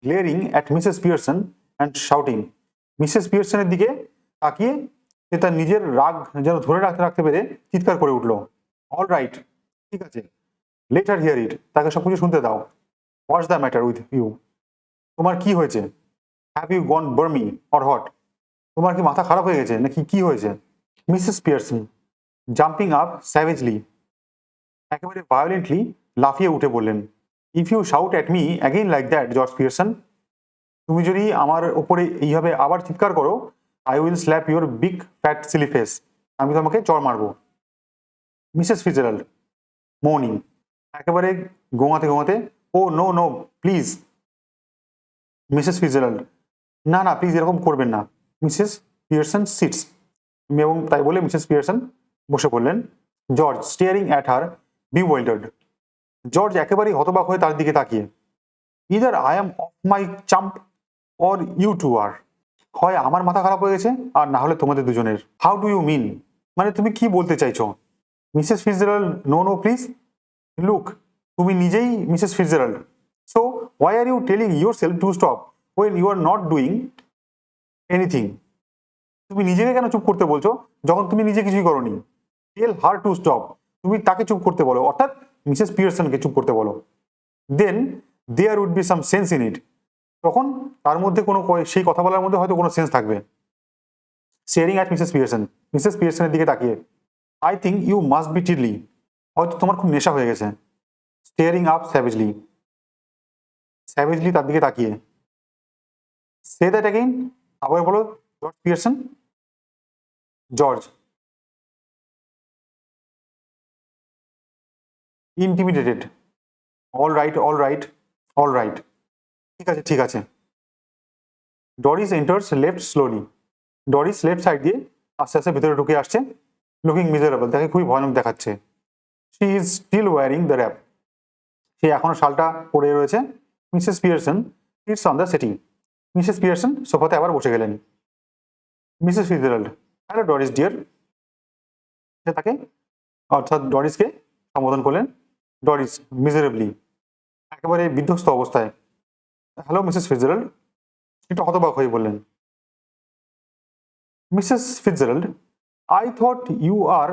glaring at Mrs Pearson and shouting, Mrs পিয়ারসনের দিকে তাকিয়ে সে তার নিজের রাগ যেন ধরে রাখতে রাখতে পেরে চিৎকার করে উঠল, অল রাইট, ঠিক আছে। লেট হার হিয়ার ইট, তাকে সব কিছু শুনতে দাও। What's the matter with you, তোমার কি হয়েছে? Have you gone barmy or hot, তোমার কি মাথা খারাপ হয়ে গেছে নাকি, কি হয়েছে? Mrs Pearson jumping up savagely, একেবারে ভায়োলেন্টলি লাফিয়ে উঠে বললেন, if you shout at me again like that George Pearson, তুমি যদি আমার ওপরে এইভাবে আবার চিৎকার করো, I will slap your big fat silly face, আমি তোমাকে চড় মারবো। মিসেস ফিটজেরাল্ড মর্নিং, একেবারে গোঙাতে গোঙাতে, oh no no please. Mrs Fitzgerald না না প্লিজ এরকম করবেন না। মিসেস পিয়ারসন সিটস, এবং তাই বলে মিসেস পিয়ারসন বসে পড়লেন। George staring at her bewildered, George একেবারেই হতবাক হয়ে তার দিকে তাকিয়ে। Either I am off my chump or you two are, হয় আমার মাথা খারাপ হয়ে গেছে আর না হলে তোমাদের দুজনের। হাউ ডু ইউ মিন, মানে তুমি কি বলতে চাইছো? Mrs Fitzgerald no no please, look তুমি নিজেই Mrs Fitzgerald, so why are you telling yourself to stop when you are not doing anything, তুমি নিজেকে কেন চুপ করতে বলছো যখন তুমি নিজে কিছুই করোনি? টেল হার টু স্টপ, তুমি তাকে চুপ করতে বলো, অর্থাৎ মিসেস পিয়ারসনকে চুপ করতে বলো। Then there would be some sense in it, তখন তার মধ্যে কোনো সেই কথা বলার মধ্যে হয়তো কোনো সেন্স থাকবে। Staring at Mrs Pearson, Mrs পিয়ারসনের দিকে তাকিয়ে, I think you must be tiddly, হয়তো তোমার খুব নেশা হয়ে গেছে। স্টেয়ারিং আপ স্যাভেজলি, স্যাভেজলি তার দিকে তাকিয়ে। সে দ্যাট অ্যাগেইন, আবার বলো George Pearson. George intimidated, all right all right all right, ঠিক আছে ঠিক আছে। Doris enters left slowly, Doris left side দিয়ে আস্তে আস্তে ভিতরে ঢুকে আসছে। লুকিং মিজারেবল, তাকে খুবই ভয়ানক দেখাচ্ছে। She is still wearing the wrap, সে এখনো শালটা পরে রয়েছে। Mrs Pearson sits on the settee, Mrs Pearson সোফাতে আবার বসে গেলেন। Mrs Fitzgerald, hello Doris dear, সে তাকে অর্থাৎ ডরিসকে সম্বোধন করলেন। ডরিস মিজারেবলি, একেবারে বিধ্বস্ত অবস্থায়। হ্যালো মিসেস ফিটজেরাল্ড, একটু হতবাক হয়ে বললেন। Mrs Fitzgerald, I thought you are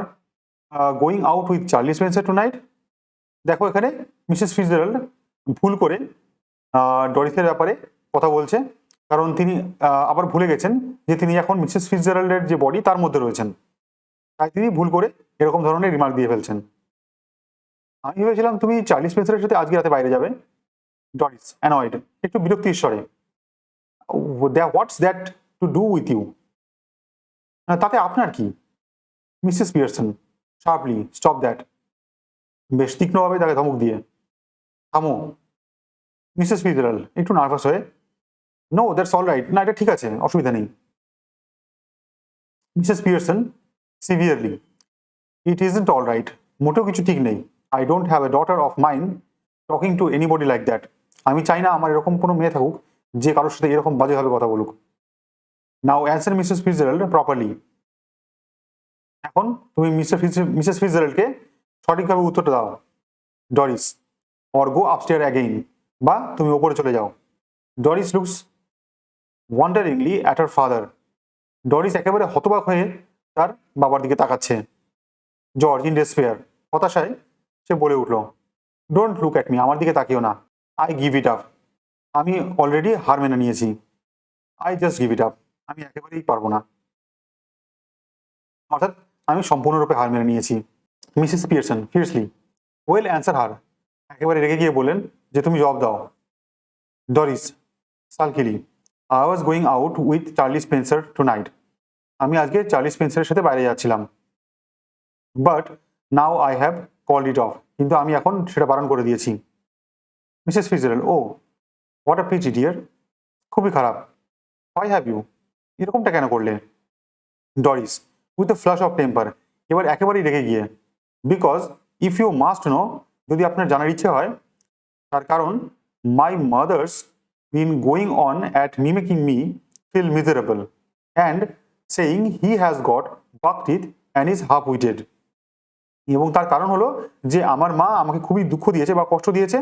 going out with Charlie Spencer tonight. দেখো এখানে মিসেস ফিটজেরাল্ড ভুল করে ডরিসের ব্যাপারে কথা বলছে, কারণ তিনি আবার ভুলে গেছেন যে তিনি এখন মিসেস ফিটজেরাল্ডের যে বডি তার মধ্যে রয়েছেন, তাই তিনি ভুল করে এরকম ধরনের রিমার্ক দিয়ে ফেলছেন। আমি ভেবেছিলাম তুমি চার্লি স্পেন্সারের সাথে আজকে রাতে বাইরে যাবে। ডরিস অ্যানয়েড, একটু বিরক্তি স্বরে, what's that to do with you, তাতে আপনার কি? Mrs Pearson sharply, stop that, বেশ তীক্ষ্ণভাবে তাকে ধমক দিয়ে, থামো। মিসেস ফিটজেরাল্ড একটু নার্ভাস হয়ে, নো দ্যাটস অল রাইট, না এটা ঠিক আছে, অসুবিধা নেই। Mrs Pearson severely, it isn't all right, মোটেও কিছু ঠিক নেই। I don't have a daughter of mind talking to anybody like that, আমি চাই না আমার এরকম কোনো মেয়ে থাকুক যে কারোর সাথে এরকম বাজেভাবে কথা বলুক। Now answer Mrs Fitzgerald properly, এখন তুমি মিসেস ফিটজেরাল্ডকে সঠিকভাবে উত্তরটা দাও। Doris, or go upstairs again, বা তুমি ওপরে চলে যাও। Doris looks wonderingly at her father, Doris একেবারে হতবাক হয়ে তার বাবার দিকে তাকাচ্ছে। জর্জ ইন ডেসপেয়ার, হতাশায় সে বলে উঠল, ডোন্ট লুক অ্যাট মি, আমার দিকে তাকিও না। আই গিভ ইট আপ, আমি অলরেডি হার মেনে নিয়েছি। I just give it up, আমি একেবারেই পারবো না, অর্থাৎ আমি সম্পূর্ণরূপে হার মেনে নিয়েছি। Mrs Pearson fiercely, well answer her, একেবারে রেগে গিয়ে বললেন যে তুমি জবাব দাও। Doris sulkily, I was going out with Charlie Spencer tonight, আমি আজকে চার্লি স্পেন্সারের সাথে বাইরে যাচ্ছিলাম। But now I have called it off, কিন্তু আমি এখন সেটা বারণ করে দিয়েছি। Mrs Fitzgerald, oh what a pity dear, খুবই খারাপ। হোয়াই হ্যাভ ইউ, এরকমটা কেন করলে? Doris with a flush of temper, এবার একেবারেই রেগে গিয়ে, because if you must know, যদি আপনার জানার ইচ্ছে হয়, তার কারণ my mother's been going on at me making me feel miserable and saying he has got buck teeth and is half witted, এবং তার কারণ হলো যে আমার মা আমাকে খুবই দুঃখ দিয়েছে বা কষ্ট দিয়েছে,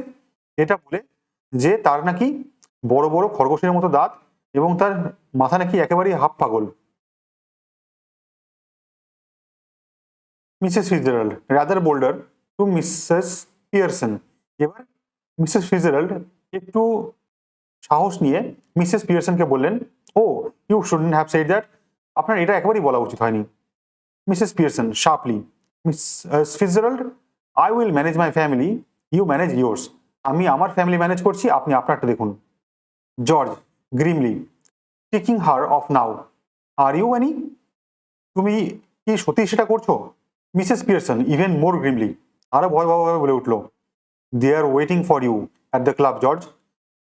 এটা বলে যে তার নাকি বড় বড় খরগোশের মতো দাঁত এবং তার মাথা নাকি একেবারেই হাফ পাগল। Mrs Fitzgerald rather bolder to Mrs Pearson, এবার মিসেস ফিটজেরাল্ড একটু সাহস নিয়ে মিসেস পিয়ারসনকে বললেন, oh you shouldn't have said that, আপনার এটা একেবারেই বলা উচিত হয়নি। Mrs Pearson sharply, Miss Fitzgerald, I will manage my family, you manage yours, আমি আমার ফ্যামিলি ম্যানেজ করছি, আপনি আপনারটা দেখুন। George grimly, taking her off now, are you any, তুমি কি সত্যি সেটা করছো? Mrs Pearson even more grimly, আরো ভয়াবহভাবে বলে উঠলো, they are waiting for you at the club George,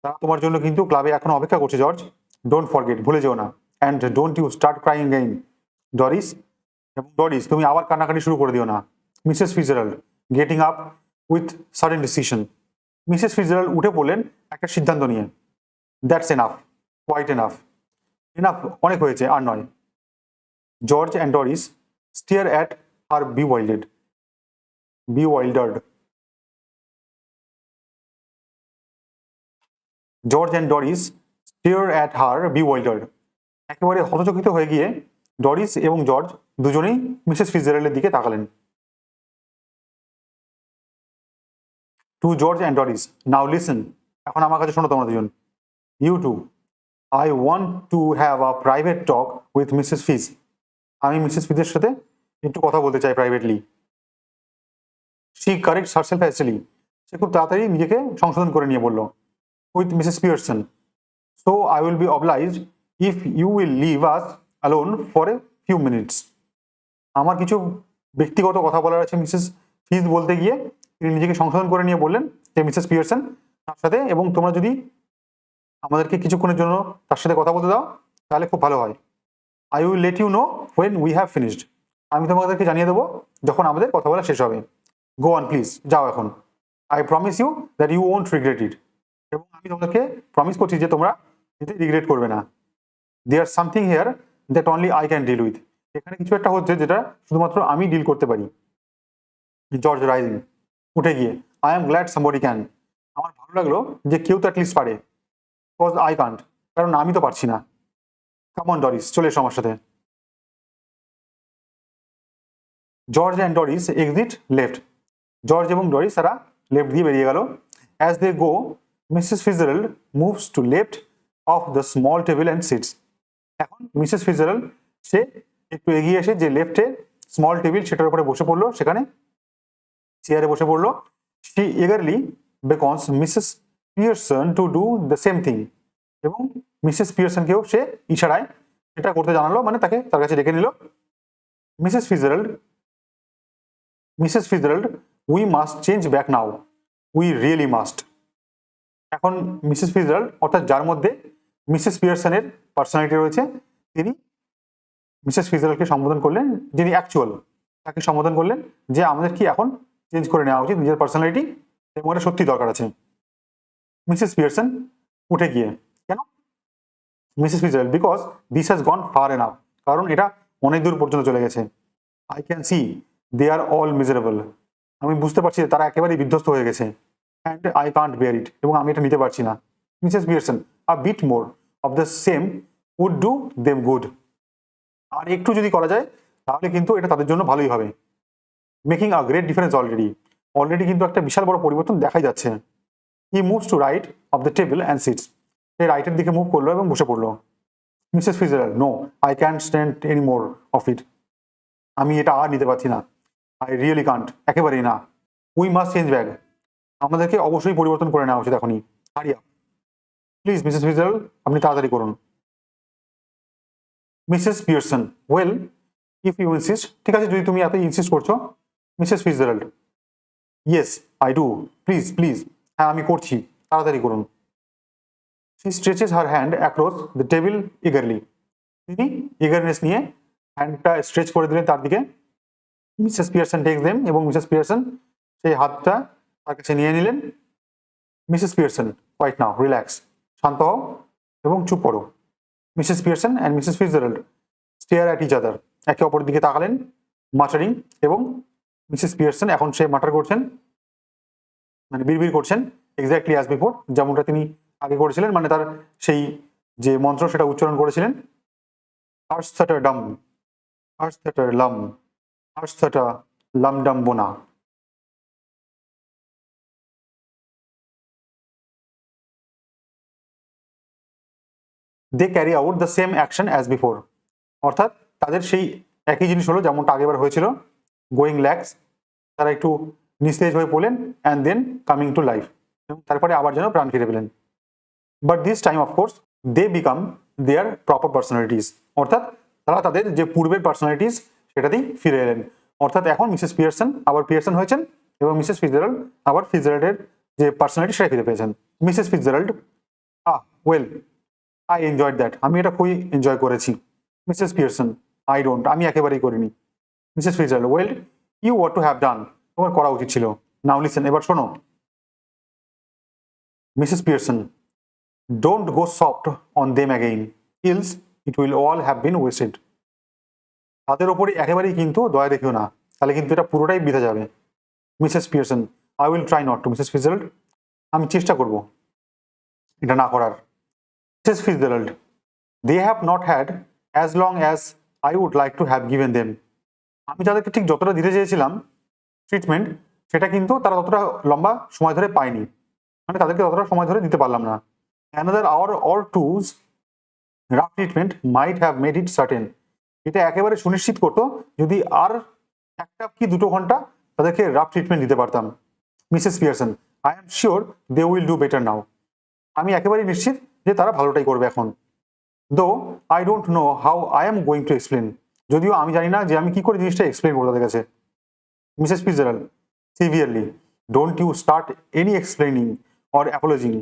তারা তোমার জন্য কিন্তু ক্লাবে এখন অপেক্ষা করছে জর্জ, ডোন্ট ফরগেট, ভুলে যেও না, and don't you start crying again, Doris, এবং ডরিস তুমি আবার কান্নাকাটি শুরু করে দিও না। Mrs Fitzgerald getting up with sudden decision, Mrs Fitzgerald উঠে পড়লেন একটা সিদ্ধান্ত নিয়ে, that's enough, quite enough, enough অনেক হয়েছে, আর নয়। George and Doris stare at her bewildered. George and Doris stare at her bewildered, একেবারে হতচকিত হয়ে গিয়ে ডরিস এবং জর্জ দুজনেই মিসেস ফিজারাল্ডের দিকে তাকালেন। To George and Doris, now listen, এখন আমার কাছে শোনো তোমরা দুজন, you two, I want to have a private talk with Mrs Fitz, আমি মিসেস ফিজের সাথে একটু কথা বলতে চাই privately. She corrects herself hastily, সে খুব তাড়াতাড়ি নিজেকে সংশোধন করে নিয়ে বলল, with Mrs Pearson, so I will be obliged if you will leave us alone for a few minutes, আমার কিছু ব্যক্তিগত কথা বলার আছে মিসেস ফিজ বলতে গিয়ে তিনি নিজেকে সংশোধন করে নিয়ে বললেন যে মিসেস পিয়ারসন তার সাথে, এবং তোমরা যদি আমাদেরকে কিছুক্ষণের জন্য তার সাথে কথা বলতে দাও তাহলে খুব ভালো হয়। I will let you know when we have finished, আমি তোমাদেরকে জানিয়ে দেবো যখন আমাদের কথা বলা শেষ হবে। গো অন প্লিজ, যাও এখন। I promise you that you won't regret it, এবং আমি তোমাদেরকে প্রমিস করছি যে তোমরা এতে রিগ্রেট করবে না। There something here that only I can deal with, এখানে কিছু একটা হচ্ছে যেটা শুধুমাত্র আমি ডিল করতে পারি। জর্জ রাইজিং, উঠে গিয়ে, I am glad somebody can, আমার ভালো লাগলো যে কেউ তো অ্যাটলিস্ট পারে, বিকজ আই কান্ট, কারণ আমি তো পারছি না। কাম অন ডরিস, চলে এসো আমার সাথে। George and Doris exit left, George এবং ডরিস তারা লেফট দিয়ে বেরিয়ে গেল। As they go Mrs Fitzgerald moves to left of the small table and sits, এখন মিসেস ফিজারাল্ড সে একটু এগিয়ে এসে যে লেফটে স্মল টেবিল সেটার উপরে বসে পড়লো, সেখানে চেয়ারে বসে পড়লো। She eagerly beckons Mrs Pearson to do the same thing, এবং মিসেস পিয়ারসনকেও সে ইশারায় সেটা করতে জানালো, মানে তাকে তার কাছে ডেকে নিল। Mrs Fitzgerald we must change back now, we really must, এখন মিসেস ফিজারাল্ড অর্থাৎ যার মধ্যে মিসেস পিয়ারসনের পার্সোনালিটি রয়েছে, তিনি মিসেস ফিজারাল্ডকে সম্বোধন করলেন, যিনি অ্যাকচুয়াল, তাকে সম্বোধন করলেন যে আমাদের কি এখন চেঞ্জ করে নেওয়া উচিত নিজের পার্সোনালিটি, এবং এটা সত্যি দরকার আছে। মিসেস পিয়ারসন উঠে গিয়ে, কেন? Mrs Fitzgerald, because this has gone far enough, কারণ এটা অনেক দূর পর্যন্ত চলে গেছে। I can see they are all miserable, আমি বুঝতে পারছি তারা একেবারেই বিধ্বস্ত হয়ে গেছে। And I can't bear it, এবং আমি এটা নিতে পারছি না। Mrs Pearson, a bit more of the same would do them good, আর একটু যদি করা যায় তাহলে কিন্তু এটা তাদের জন্য ভালোই হবে। Making a great difference already কিন্তু একটা বিশাল বড় পরিবর্তন দেখাই যাচ্ছে। He moves to right of the table and sits, সে রাইটের দিকে মুভ করলো এবং বসে পড়লো। Mrs Fitzgerald, no I can't stand any more of it, আমি এটা আর নিতে পারছি না। আই রিয়েলি কান্ট, একেবারেই না। উই মাস্ট চেঞ্জ ব্যাক, আমাদেরকে অবশ্যই পরিবর্তন করে নেওয়া উচিত এখনই। হারিয়া প্লিজ মিসেস ফিজারাল্ড, আপনি তাড়াতাড়ি করুন। Mrs Pearson, well if you insist, ঠিক আছে যদি তুমি এত ইনসিস্ট করছো। Mrs Fitzgerald, yes I do, please please, হ্যাঁ আমি করছি, তাড়াতাড়ি করুন। She stretches her hand across the table eagerly, তিনি ইগারনেস নিয়ে হ্যান্ডটা স্ট্রেচ করে দিলেন তার দিকে। মিসেস পিয়ারসন টেক্স দেম, এবং মিসেস পিয়ারসন সেই হাতটা তার কাছে নিয়ে নিলেন। Mrs Pearson, quite now, relax, শান্ত হও এবং চুপ করো। Mrs Pearson and Mrs Fitzgerald stare at each other, একে অপরের দিকে তাকালেন, মাটারিং, এবং মিসেস পিয়ারসন এখন সে মাটার করছেন, মানে বিড়বিড় করছেন, এক্স্যাক্টলি অ্যাজ বিফোর, যেমনটা তিনি আগে করেছিলেন, মানে তার সেই যে মন্ত্র সেটা উচ্চারণ করেছিলেন। আর্স থাটার ডাম, আর্স থাটার লাম, আর্স থাটা লাম ডাম বোনা। They carry out the same action as before, অর্থাৎ তাদের সেই একই জিনিস হলো যেমনটা আগেবার হয়েছিল। গোয়িং ল্যাক্স, তারা একটু নিস্তেজ হয়ে পড়লেন, and then coming to life, এবং তারপরে আবার যেন প্রাণ ফিরে পেলেন। But this time of course they become their proper personalities, অর্থাৎ তারা তাদের যে পূর্বের পার্সোনালিটিস সেটাতেই ফিরে এলেন। অর্থাৎ এখন মিসেস পিয়ারসন আবার পিয়ারসন হয়েছেন এবং মিসেস ফিটজেরাল্ড আবার ফিটজেরাল্ডের যে পার্সোনালিটি সেটা ফিরে পেয়েছেন। Mrs Fitzgerald, well, I enjoyed that, আমি এটা খুবই এনজয় করেছি। মিসেস পিয়ারসন, আই ডোন্ট, আমি একেবারেই করিনি। Mrs Fitzgerald, well, you ought to have done, তোমার করা উচিত ছিল। নাও লিসেন, এবার শোনো। Mrs Pearson, don't go soft on them again, else it will all have been wasted. তাদের ওপরে একেবারেই কিন্তু দয়া দেখিও না, তাহলে কিন্তু এটা পুরোটাই বিধা যাবে। Mrs Pearson, I will try not to. Mrs Fitzgerald, আমি চেষ্টা করব এটা না করার। Mrs Fitzgerald, they have not had as long as I would like to have given them. আমি তাদেরকে ঠিক যতটা দিতে চেয়েছিলাম ট্রিটমেন্ট, সেটা কিন্তু তারা ততটা লম্বা সময় ধরে পায়নি, মানে তাদেরকে ততটা সময় ধরে দিতে পারলাম না। Another hour or two's rough treatment might have made it certain. এটা একেবারে সুনিশ্চিত করতো যদি আর একটা কি 2 ঘন্টা তাদেরকে রাফ ট্রিটমেন্ট দিতে পারতাম। Mrs Pearson, I am sure they will do better now. আমি একেবারেই নিশ্চিত যে তারা ভালোটাই করবে এখন। Though I don't know how I am going to explain, যদিও আমি জানি না যে আমি কি করে জিনিসটা এক্সপ্লেন করবো তাদের কাছে। Mrs Fitzgerald, severely, don't you start any explaining or apologising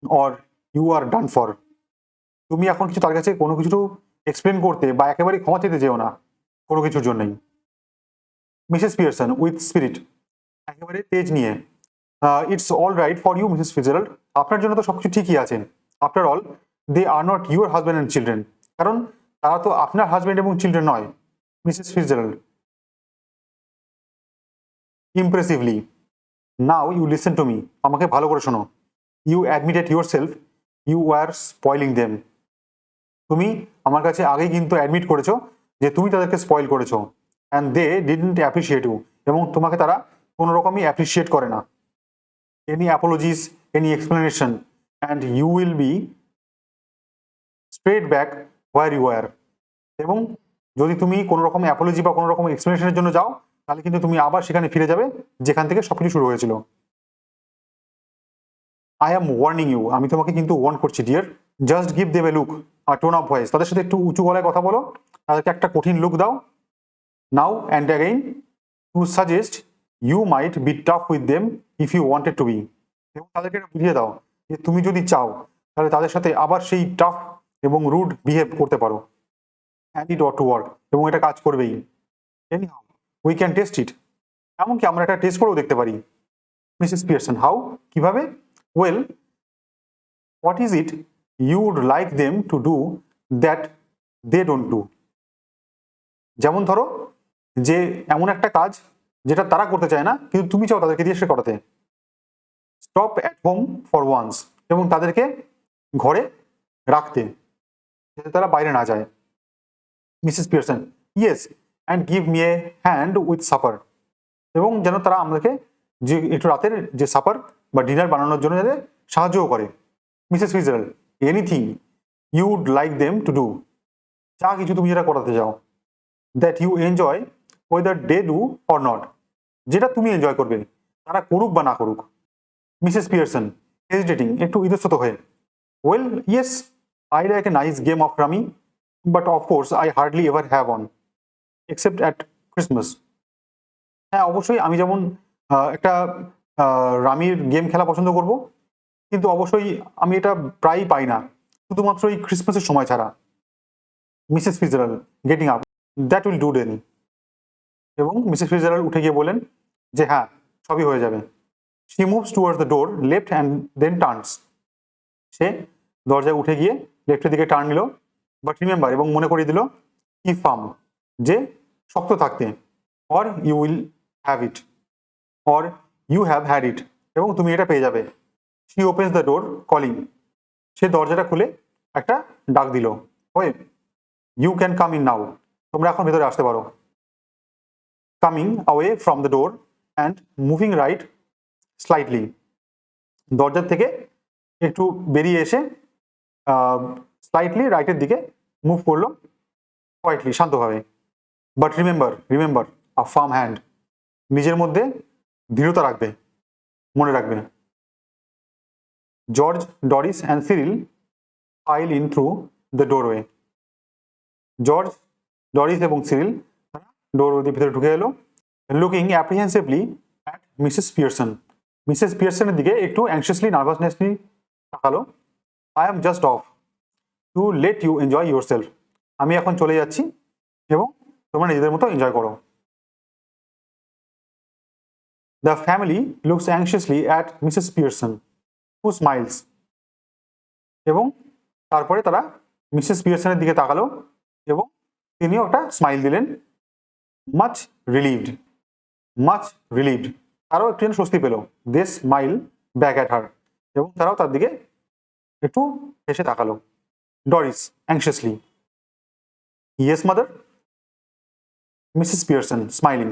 or you are done for. তুমি এখন কিছু তার কাছে কোনো কিছু এক্সপ্লেন করতে বা একেবারে ক্ষমা চাইতে যেও না কোনো কিছুর জন্যই। মিসেস পিয়ারসন উইথ স্পিরিট, একেবারে তেজ নিয়ে, it's all right for you Mrs Fitzgerald, আপনার জন্য তো সবকিছু ঠিকই আছে। After all they are not your husband and children, কারণ তারা তো আপনার হাজব্যান্ড এবং চিলড্রেন নয়। Mrs Fitzgerald impressively, now you listen to me, আমাকে ভালো করে শোনো। You admitted your self you are spoiling them. তুমি আমার কাছে আগেই কিন্তু অ্যাডমিট করেছো যে তুমি তাদেরকে স্পয়েল করেছো। And they didn't appreciate you, এবং তোমাকে তারা কোনো রকমই অ্যাপ্রিসিয়েট করে না। Any apologies, any explanation, and you will be straight back where you are. এবং যদি তুমি কোনো রকম অ্যাপোলজি বা কোনো রকম এক্সপ্লেনেশনের জন্য যাও, তাহলে কিন্তু তুমি আবার সেখানে ফিরে যাবে যেখান থেকে সবকিছু শুরু হয়েছিল। আই অ্যাম ওয়ার্নিং ইউ, আমি তোমাকে কিন্তু ওয়ার্ন করছি dear. Just give them a look, or tone of voice, তাদের সাথে একটু উঁচু গলায় কথা বলো, তাদেরকে একটা কঠিন লুক দাও। Now and again to suggest you might be tough with them if you wanted to be. এবং তাদেরকে এটা বুঝিয়ে দাও যে তুমি যদি চাও তাহলে তাদের সাথে আবার সেই টাফ এবং রুড বিহেভ করতে পারো। And it ought to work, এবং এটা কাজ করবেই। Anyhow we can test it, এমনকি আমরা এটা টেস্ট করেও দেখতে পারি। মিসেস পিয়ারসন, হাউ, কিভাবে? Well, what is it you would like them to do that they don't do. যেমন ধরো যে এমন একটা কাজ যেটা তারা করতে চায় না কিন্তু তুমি চাও তাদেরকে দিয়ে সে করাতে। Stop at home for once, এবং তাদেরকে ঘরে রাখতে যাতে তারা বাইরে না যায়। Mrs Pearson, yes, and give me a hand with supper, এবং যেন তারা আমাদেরকে যে একটু রাতের যে সাপার বা ডিনার বানানোর জন্য যাতে সাহায্যও করে। Mrs Fitzgerald, anything you would like them to do, যা কিছু তুমি যেটা করাতে চাও। That you enjoy whether they do or not, যেটা তুমি এনজয় করবে তারা করুক বা না করুক। মিসেস পিয়ারসন হেজিটেটিং, একটু ইতস্তত হয়ে, well yes, I like a nice game of rummy, but of course I hardly ever have one except at Christmas. হ্যাঁ, অবশ্যই আমি যেমন একটা রামির গেম খেলা পছন্দ করব, কিন্তু অবশ্যই আমি এটা প্রায়ই পাই না, শুধুমাত্র এই ক্রিসমাসের সময় ছাড়া। Mrs Fitzgerald getting up, that will do then, এবং মিসেস ফিটজেরাল্ড উঠে গিয়ে বলেন যে হ্যাঁ, সবই হয়ে যাবে। She moves towards the door left and then turns, সে দরজায় উঠে গিয়ে লেফটের দিকে টার্ন নিল, বাট রিমেম্বার, এবং মনে করিয়ে দিল, কি ফার্ম, যে শক্ত থাকতে, or you will have it, or you have had it, এবং তুমি এটা পেয়ে যাবে। She opens the door calling, সে দরজাটা খুলে একটা ডাক দিল, way, you can come in now, তোমরা এখন ভেতরে আসতে পারো। Coming away from the door and moving right slightly, দরজার থেকে একটু বেরিয়ে এসে স্লাইটলি রাইটের দিকে মুভ করলো, কোয়াইটলি, শান্তভাবে। But remember a firm hand, নিজের মধ্যে দৃঢ়তা রাখবে, মনে রাখবে। George, Doris and Cyril file in through the doorway, George, Doris এবং সিরিল ডোর দিয়ে ভিতরে ঢুকে এলো, looking apprehensively at Mrs Pearson. Mrs পিয়ারসনের দিকে একটু অ্যাংশিয়াসলি নার্ভাসনেসলি তাকালো। I am just off to let you enjoy your self. আমি এখন চলে যাচ্ছি এবং তোমরা নিজেদের মতো এনজয় করো। The family looks anxiously at Mrs Pearson who smiles. এবং তারপরে তারা মিসেস পিয়ারসনের দিকে তাকালো এবং তিনিও একটা স্মাইল দিলেন। মাচ রিলিভড, মাচ রিলিভড, তারাও একটু স্বস্তি পেল। They smile back at her, এবং তারাও তার দিকে একটু হেসে তাকালো। Doris anxiously, yes mother. Mrs Pearson smiling,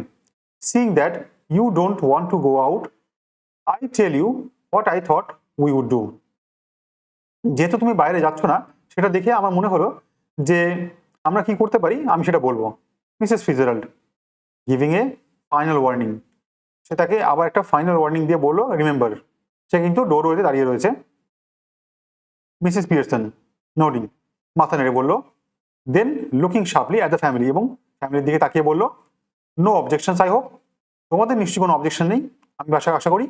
seeing that you don't want to go out, I tell you what I thought we would do. যেহেতু তুমি বাইরে যাচ্ছ না, সেটা দেখে আমার মনে হলো যে আমরা কি করতে পারি আমি সেটা বলবো। Mrs Fitzgerald giving a final warning, সে তাকে আবার একটা ফাইনাল ওয়ার্নিং দিয়ে বললো রিমেম্বার। সে কিন্তু ডোরওয়েতে দাঁড়িয়ে রয়েছে। মিসেস পিয়ারসন নোডিং, মাথা নেড়ে বললো। Then looking sharply at the family, এবং ফ্যামিলির দিকে তাকিয়ে বললো, নো অবজেকশনস আই হোপ। তোমাদের নিশ্চয়ই কোনো অবজেকশন নেই, আমি আশা করি।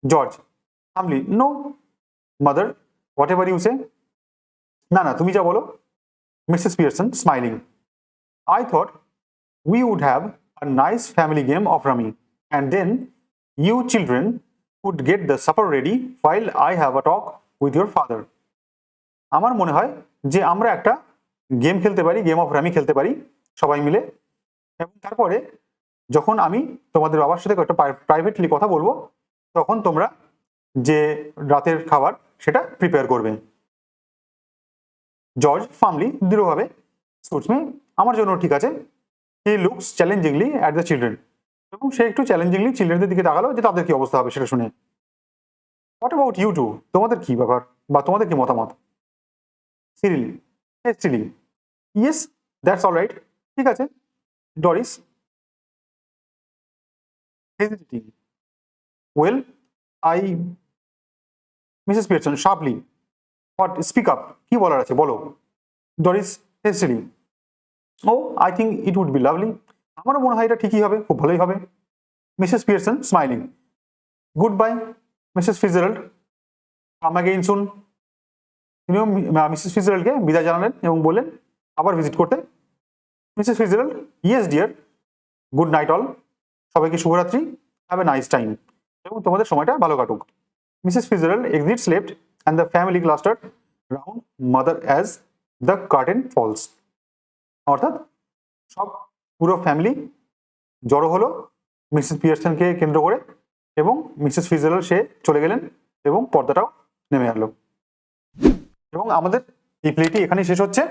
George humbly, no mother, whatever you say. না না, তুমি যা বলো। Mrs Pearson smiling, I thought we would have a nice family game of rummy, and then you children would get the supper ready while I have a talk with your father. আমার মনে হয় যে আমরা একটা game খেলতে পারি, game of rummy খেলতে পারি সবাই মিলে, এবং তারপরে যখন আমি তোমাদের বাবার সাথে একটা প্রাইভেটলি কথা বলবো, তখন তোমরা যে রাতের খাবার সেটা প্রিপেয়ার করবে। জর্জ ফার্মলি, দৃঢ়ভাবে, সুটস মি, আমার জন্য ঠিক আছে। He looks challengingly at the children, এবং সে একটু চ্যালেঞ্জিংলি চিলড্রেনদের দিকে তাকালো যে তাদের কি অবস্থা হবে সেটা শুনে। হোয়াট অ্যাবাউট ইউ টু, তোমাদের কি ব্যাপার বা তোমাদের কি মতামত। Cyril hastily, yes that's all right, ঠিক আছে। Doris hesitating, well I. Mrs Pearson sharply, what, speak up, কি বলার আছে বলো। Doris hastily, oh I think it would be lovely, আমারও মনে হয় এটা ঠিকই হবে, খুব ভালোই হবে। Mrs Pearson smiling, goodbye Mrs Fitzgerald, come again soon. তিনিও মিসেস ফিজেরাল্ডকে বিদায় জানালেন এবং বললেন আবার ভিজিট করতে। Mrs Fitzgerald, yes dear, good night all, সবাইকে শুভরাত্রি, হ্যাভ এ নাইস টাইম, এবং তোমাদের সময়টা ভালো কাটুক। Mrs Fitzgerald exits left and the family clustered round mother as the curtain falls. অর্থাৎ সব পুরো ফ্যামিলি জড়ো হলো মিসেস পিয়ারসনকে কেন্দ্র করে, এবং মিসেস ফিজেরাল্ড সে চলে গেলেন এবং পর্দাটাও নেমে আসলো। এবং আমাদের এই প্লেটি এখানেই শেষ হচ্ছে।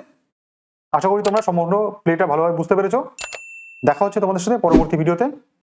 আশা করি তোমরা সম্পূর্ণ প্লেটা ভালোভাবে বুঝতে পেরেছো। দেখা হচ্ছে তোমাদের সাথে পরবর্তী ভিডিওতে।